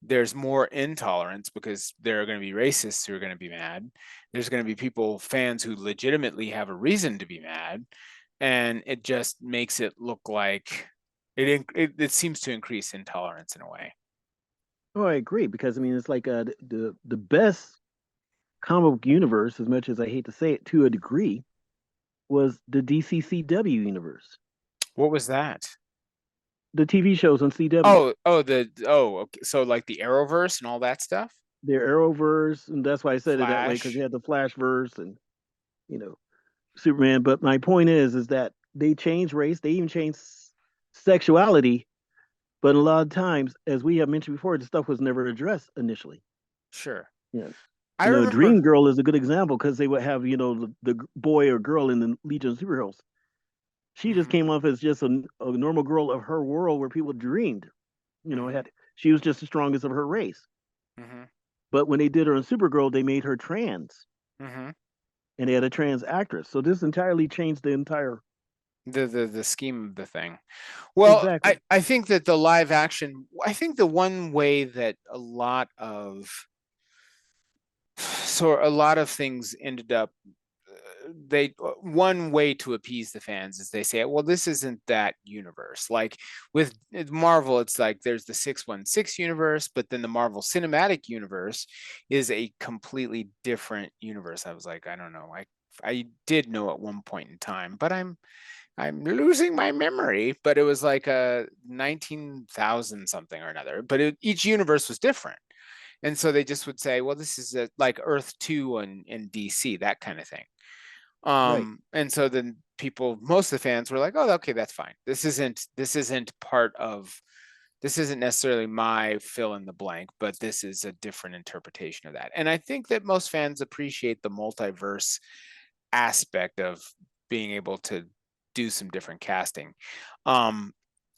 there's more intolerance because there are going to be racists who are going to be mad. There's going to be fans who legitimately have a reason to be mad, and it just makes it look like it seems to increase intolerance in a way. Oh, I agree, because I mean it's like the best comic book universe, as much as I hate to say it to a degree, was the DCCW universe, What was that? the TV shows on CW. Okay. So like the Arrowverse and all that stuff. Their Arrowverse, and that's why I said it that way, because you Flash. had the Flashverse and you know Superman. But my point is that they changed race, they even changed sexuality, but a lot of times, as we have mentioned before, the stuff was never addressed initially. Sure. Yeah. I remember. Dream Girl is a good example, because they would have, the boy or girl in the Legion of Superheroes. She just Mhm, came off as just a normal girl of her world where people dreamed. mhm, She was just the strongest of her race. mhm, But when they did her on Supergirl, they made her trans, mhm. and they had a trans actress. So this entirely changed the entire. The scheme of the thing. Well, Exactly. I think that the live action. I think the one way that a lot of things ended up they one way to appease the fans is they say, well, this isn't that universe. Like with Marvel, it's like there's the 616 universe, but then the Marvel Cinematic Universe is a completely different universe. I was like, I don't know. I did know at one point in time, but I'm losing my memory. But it was like a 19,000 something or another. But each universe was different. And so they just would say, well, this is like Earth 2 in DC, that kind of thing. Right. And so then most of the fans were like, oh, okay, that's fine. This isn't necessarily my fill in the blank, but this is a different interpretation of that. And I think that most fans appreciate the multiverse aspect of being able to do some different casting. Um,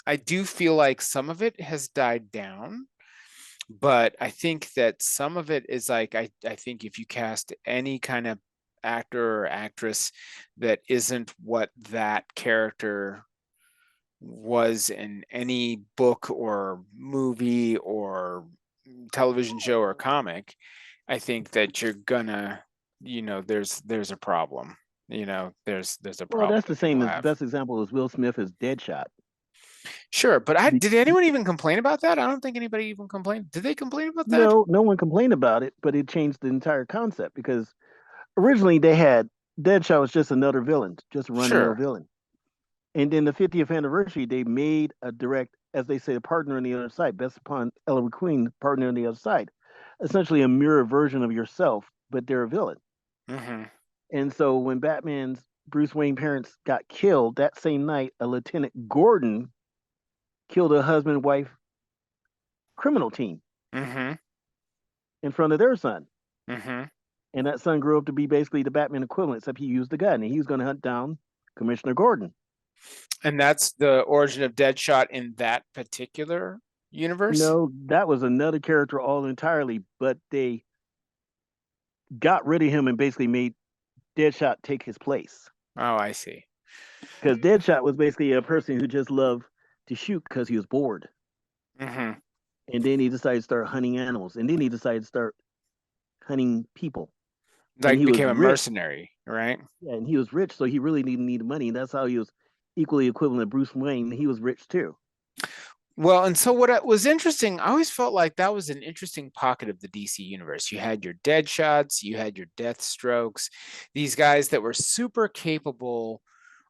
I do feel like some of it has died down, but I think that some of it is like I think if you cast any kind of actor or actress that isn't what that character was in any book or movie or television show or comic, I think that you're gonna there's a problem. There's a Well, problem that's the that people same as have. best example as Will Smith as Deadshot. Sure, but Be- did anyone even complain about that? I don't think anybody even complained. Did they complain about that? No, no one complained about it, but it changed the entire concept because originally they had Deadshot was just another villain, just a run-of-the-mill Sure. villain. And then the 50th anniversary, they made a direct, as they say, a partner on the other side, based upon Ella McQueen, partner on the other side. Essentially a mirror version of yourself, but they're a villain. Hmm. And so when Batman's Bruce Wayne parents got killed that same night, a Lieutenant Gordon killed a husband wife criminal team Hmm. in front of their son. Hmm. And that son grew up to be basically the Batman equivalent, except he used a gun and he was going to hunt down Commissioner Gordon. And that's the origin of Deadshot in that particular universe? No, that was another character all entirely, but they got rid of him and basically made Deadshot take his place. Oh, I see. Because Deadshot was basically a person who just loved to shoot because he was bored. Hmm. And then he decided to start hunting animals. And then he decided to start hunting people. And Like he was became a rich. mercenary, right? Yeah, and he was rich, so he really didn't need money. And that's how he was equally equivalent to Bruce Wayne. He was rich too. Well, and so was interesting, I always felt like that was an interesting pocket of the DC universe. You had your Deadshots, you had your Deathstrokes, these guys that were super capable,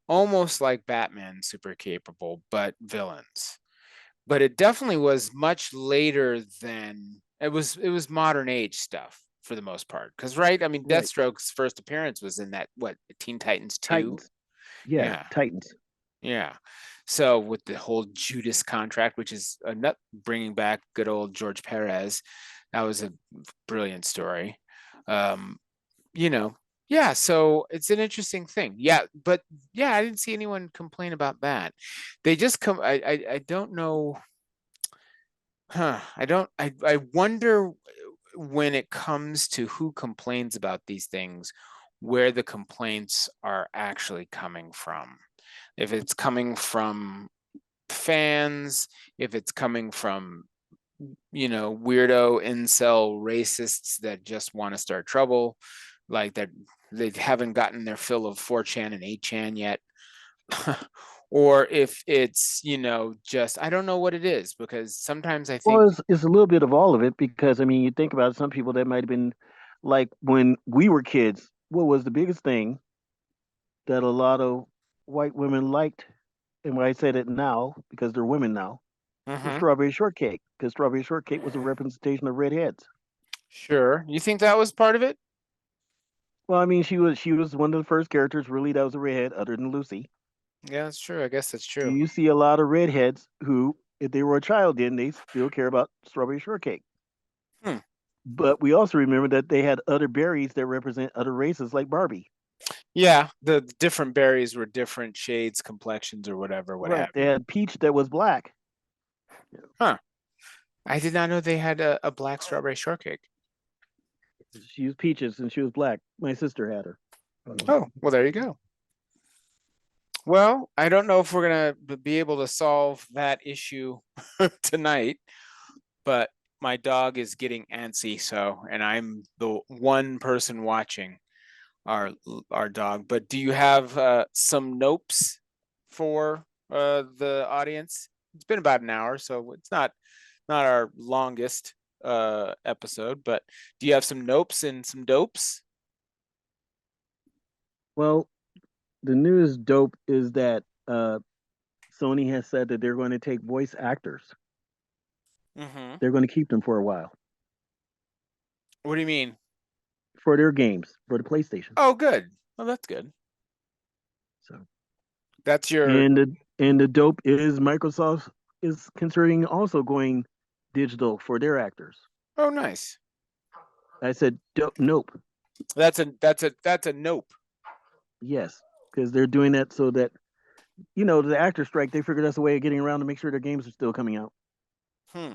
almost like Batman, super capable, but villains. But it definitely was much later than it was modern age stuff for the most part. Because right, I mean, Right. Deathstroke's first appearance was in that Teen Titans 2? Titans. Yeah, Yeah. Titans. Yeah. So with the whole Judas contract, which is a nut bringing back good old George Perez, that was a brilliant story. Um, you know, yeah. So it's an interesting thing. Yeah, but yeah, I didn't see anyone complain about that. They just come. I don't know. Huh. I don't. I wonder when it comes to who complains about these things, where the complaints are actually coming from. If it's coming from fans, if it's coming from, weirdo incel racists that just want to start trouble, like that they haven't gotten their fill of 4chan and 8chan yet. Or if it's, just, I don't know what it is, because sometimes I think, Well, it's a little bit of all of it because, I mean, you think about some people that might have been like when we were kids, what was the biggest thing that a lot of white women liked? And why I said it now, because they're women now, was mhm, strawberry shortcake, because strawberry shortcake was a representation of redheads. sure, you think that was part of it? Well, I mean, she was one of the first characters really that was a redhead, other than Lucy. Yeah, that's true. I guess that's true. You see a lot of redheads who, if they were a child, then they still care about strawberry shortcake. Hmm. But we also remember that they had other berries that represent other races, like Barbie. Yeah, the different berries were different shades, complexions, or whatever, what Right. have They you. had peach that was black. Huh. I did not know they had a black strawberry shortcake. She was peaches and she was black. My sister had her. Oh, well, there you go. Well, I don't know if we're gonna be able to solve that issue tonight, but my dog is getting antsy, and I'm the one person watching our our dog. But do you have some nopes for the audience? It's been about an hour, so it's not our longest episode, but do you have some nopes and some dopes? Well, the newest dope is that Sony has said that they're going to take voice actors. Mm-hmm. They're going to keep them for a while What do you mean? for their games for the PlayStation. Oh, good. Well, that's good. So, That's your. and the dope is Microsoft is considering also going digital for their actors. Oh, nice. I said dope, nope. That's a nope. Yes, because they're doing that so that the actor strike. They figured that's a way of getting around to make sure their games are still coming out. Hmm.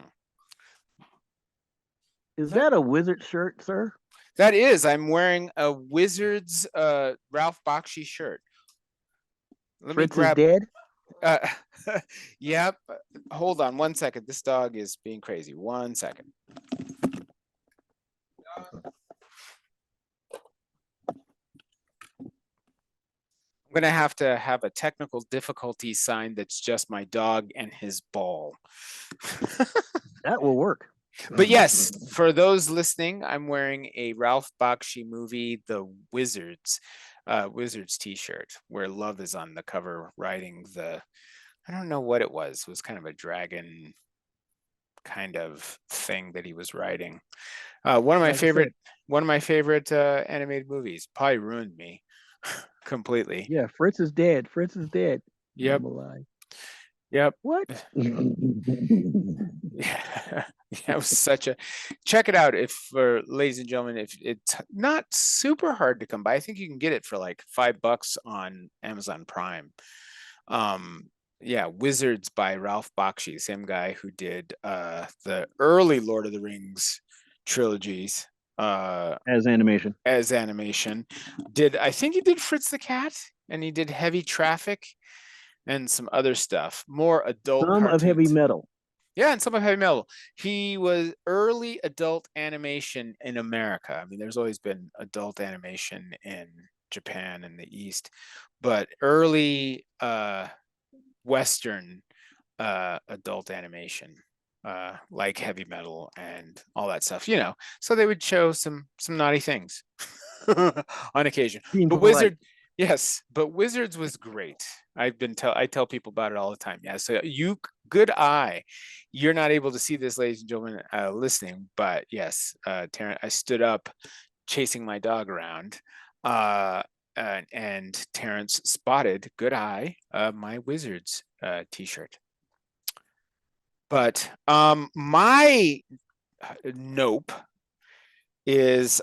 Is That that a wizard shirt, sir? that is. I'm wearing a Wizards Ralph Bakshi shirt. Let me Fritz is grab. dead. Uh, yep. Hold on one second. This dog is being crazy. 1 second. I'm gonna have to have a technical difficulty sign that's just my dog and his ball. That will work. But yes, for those listening, I'm wearing a Ralph Bakshi movie, The Wizards t-shirt, where Love is on the cover riding the, I don't know what it was. It was kind of a dragon kind of thing that he was riding. One of my Like I said, favorite animated movies. Probably ruined me completely. yeah, Fritz is dead. Fritz is dead. Yep. I'm alive. Yep. What? Yeah, it was such a, check it out if for ladies and gentlemen, if it's not super hard to come by. I think you can get it for like $5 on Amazon Prime. Yeah, Wizards by Ralph Bakshi, same guy who did the early Lord of the Rings trilogies As animation. as animation. I think he did Fritz the Cat, and he did Heavy Traffic and some other stuff, more adult Some of Heavy cartoons. Metal. Yeah, and some of Heavy Metal. He was early adult animation in America. I mean, there's always been adult animation in Japan and the East, but early Western adult animation, like Heavy Metal and all that stuff. So they would show some naughty things on occasion. Being But polite. Yes, but Wizards was great. I tell people about it all the time. Yeah, so good eye. You're not able to see this, ladies and gentlemen, listening, but yes, Terrence, I stood up chasing my dog around, and Terrence spotted, good eye, my Wizards t-shirt. But my nope is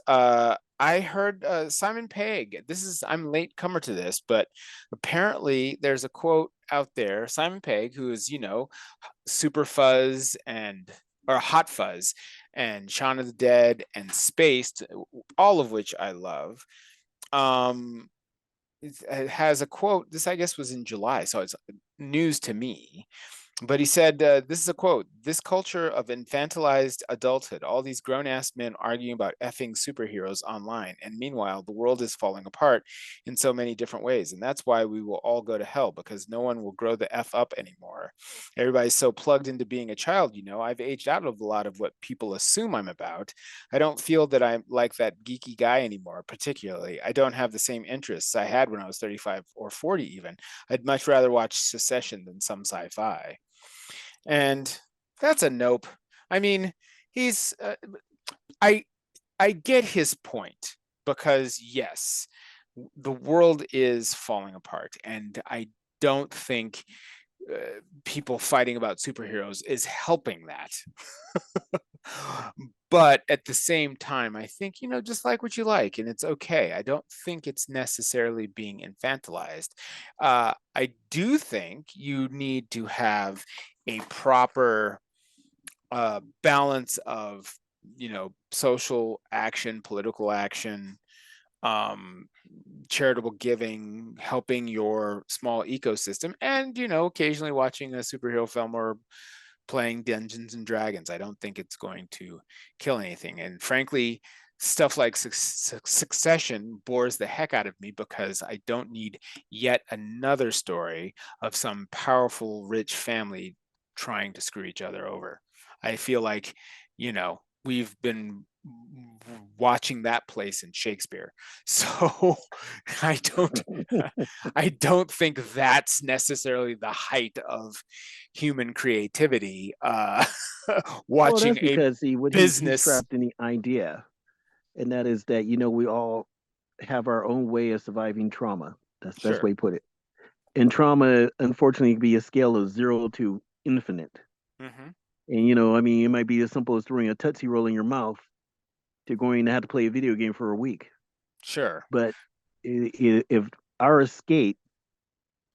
I heard Simon Pegg. I'm late comer to this, but apparently there's a quote out there. Simon Pegg, who is, Super Fuzz or Hot Fuzz and Shaun of the Dead and Spaced, all of which I love. It has a quote. This, I guess, was in July, so it's news to me. But he said, this is a quote: "This culture of infantilized adulthood, all these grown-ass men arguing about effing superheroes online. And meanwhile, the world is falling apart in so many different ways. And that's why we will all go to hell, because no one will grow the F up anymore. Everybody's so plugged into being a child, I've aged out of a lot of what people assume I'm about. I don't feel that I'm like that geeky guy anymore, particularly. I don't have the same interests I had when I was 35 or 40 even. I'd much rather watch Secession than some sci-fi." And that's a nope. I mean, he's I get his point, because yes, the world is falling apart, and I don't think people fighting about superheroes is helping that. But at the same time, I think, just like what you like, and it's okay. I don't think it's necessarily being infantilized. I do think you need to have a proper balance of, social action, political action, charitable giving, helping your small ecosystem, and, occasionally watching a superhero film or playing Dungeons and Dragons. I don't think it's going to kill anything. And frankly, stuff like Succession bores the heck out of me, because I don't need yet another story of some powerful, rich family trying to screw each other over. I feel like, we've been watching that place in Shakespeare. So I don't I don't think that's necessarily the height of human creativity. Well, Watching that's a because see what he's business. trapped in the idea, and that is that we all have our own way of surviving trauma. That's the best Sure. way to put it. And trauma, unfortunately, can be a scale of 0 to infinite. Hmm. And I mean, it might be as simple as throwing a Tootsie Roll in your mouth to going to have to play a video game for a week. Sure. But if our escape,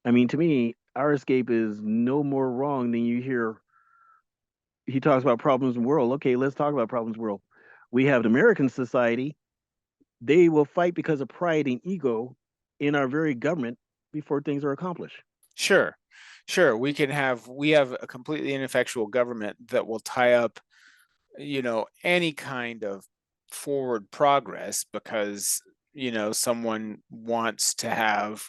I mean, to me, our escape is no more wrong than you hear. He talks about problems in the world. Okay, let's talk about problems in the world. We have the American society. They will fight because of pride and ego in our very government before things are accomplished. Sure. Sure. We have a completely ineffectual government that will tie up, any kind of forward progress, because, someone wants to have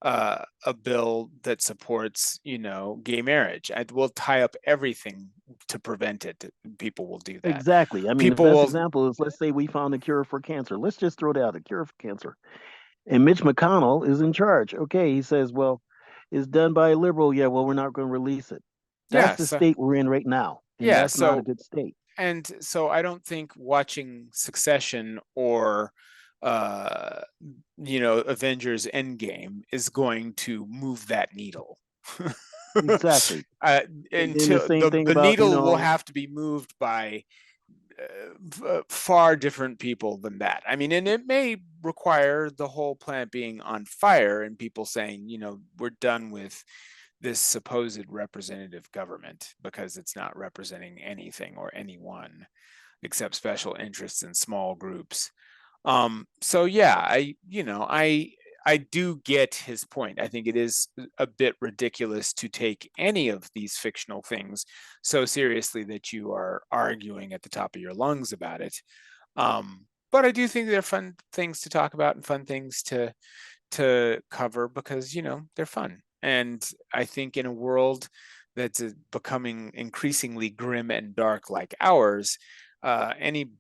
a bill that supports, gay marriage. We'll tie up everything to prevent it. People will do that. Exactly. I mean, the People best will, example is, let's say we found a cure for cancer. Let's just throw it out, a cure for cancer. And Mitch McConnell is in charge. Okay, he says, well, it's done by a liberal. Yeah, well, we're not going to release it. That's yeah. the So state we're in right now. And yeah. that's not a So good state. and so I don't think watching Succession or Avengers Endgame is going to move that needle. Exactly. And then the Until same thing the about, needle will have to be moved by far different people than that. I mean, and it may require the whole planet being on fire and people saying, we're done with this supposed representative government because it's not representing anything or anyone except special interests in small groups. So yeah, I do get his point. I think it is a bit ridiculous to take any of these fictional things so seriously that you are arguing at the top of your lungs about it. But I do think they're fun things to talk about and fun things to cover because they're fun. And I think in a world that's becoming increasingly grim and dark like ours, any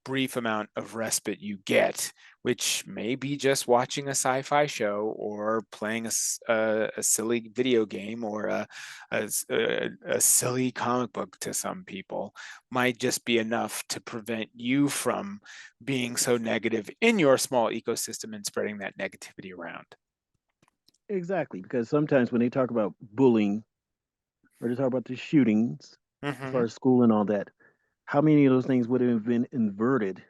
brief amount of respite you get, which may be just watching a sci-fi show or playing a silly video game or a silly comic book to some people, might just be enough to prevent you from being so negative in your small ecosystem and spreading that negativity around. Exactly. Because sometimes when they talk about bullying or they talk about the shootings, as far as school and all that, how many of those things would have been inverted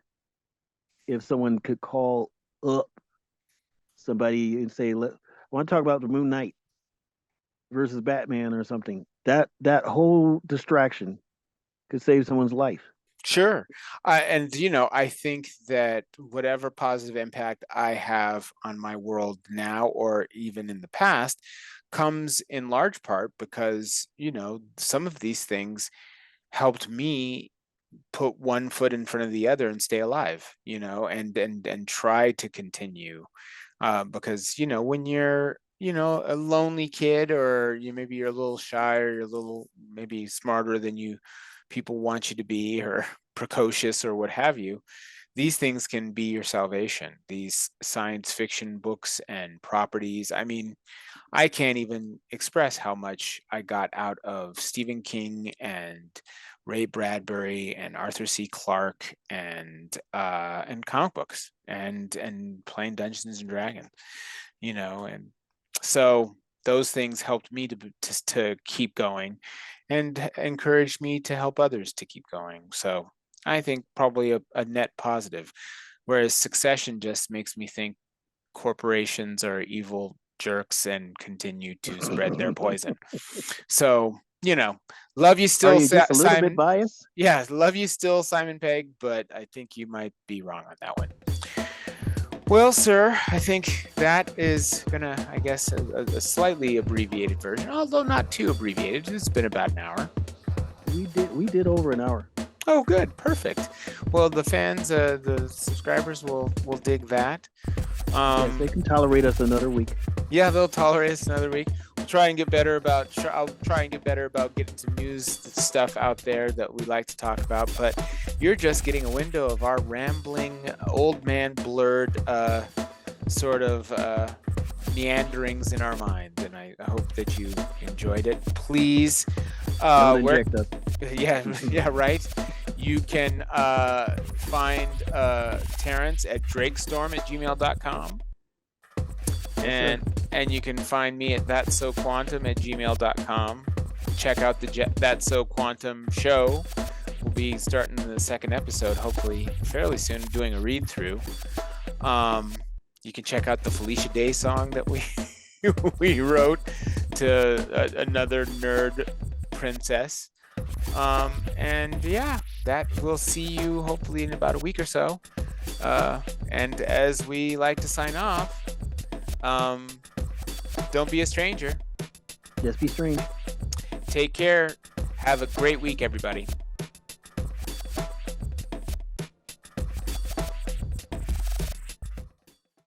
if someone could call up somebody and say, I want to talk about the Moon Knight versus Batman or something. That whole distraction could save someone's life. Sure. And, I think that whatever positive impact I have on my world now or even in the past comes in large part because, some of these things helped me put one foot in front of the other and stay alive, and try to continue. Because, when you're, a lonely kid or maybe you're a little shy or you're a little maybe smarter than people want you to be or precocious or what have you, these things can be your salvation. These science fiction books and properties. I mean, I can't even express how much I got out of Stephen King and Ray Bradbury and Arthur C. Clarke and comic books and playing Dungeons and Dragons, and so those things helped me to keep going and encouraged me to help others to keep going. So I think probably a net positive, whereas Succession just makes me think corporations are evil jerks and continue to spread their poison. So, love you Are still, you just a little bit Simon. biased? Yeah, love you still, Simon Pegg, but I think you might be wrong on that one. Well, sir, I think that is gonna, I guess, a slightly abbreviated version, although not too abbreviated. It's been about an hour. We did over an hour. Oh, good, perfect. Well, the fans, the subscribers will dig that. Yes, they can tolerate us another week. Yeah, they'll tolerate us another week. I'll try and get better about getting some news stuff out there that we like to talk about. But you're just getting a window of our rambling Old Man Blerd sort of meanderings in our minds, and I hope that you enjoyed it. Please, yeah, right. You can find Terrence at drakestorm@gmail.com. And you can find me at thatsoquantum@gmail.com. Check out the That's So Quantum show. We'll be starting the second episode, hopefully fairly soon, doing a read through. You can check out the Felicia Day song that we wrote to another nerd princess. And yeah, that we'll see you hopefully in about a week or so. And as we like to sign off, don't be a stranger. Just be strange. Take care. Have a great week, everybody.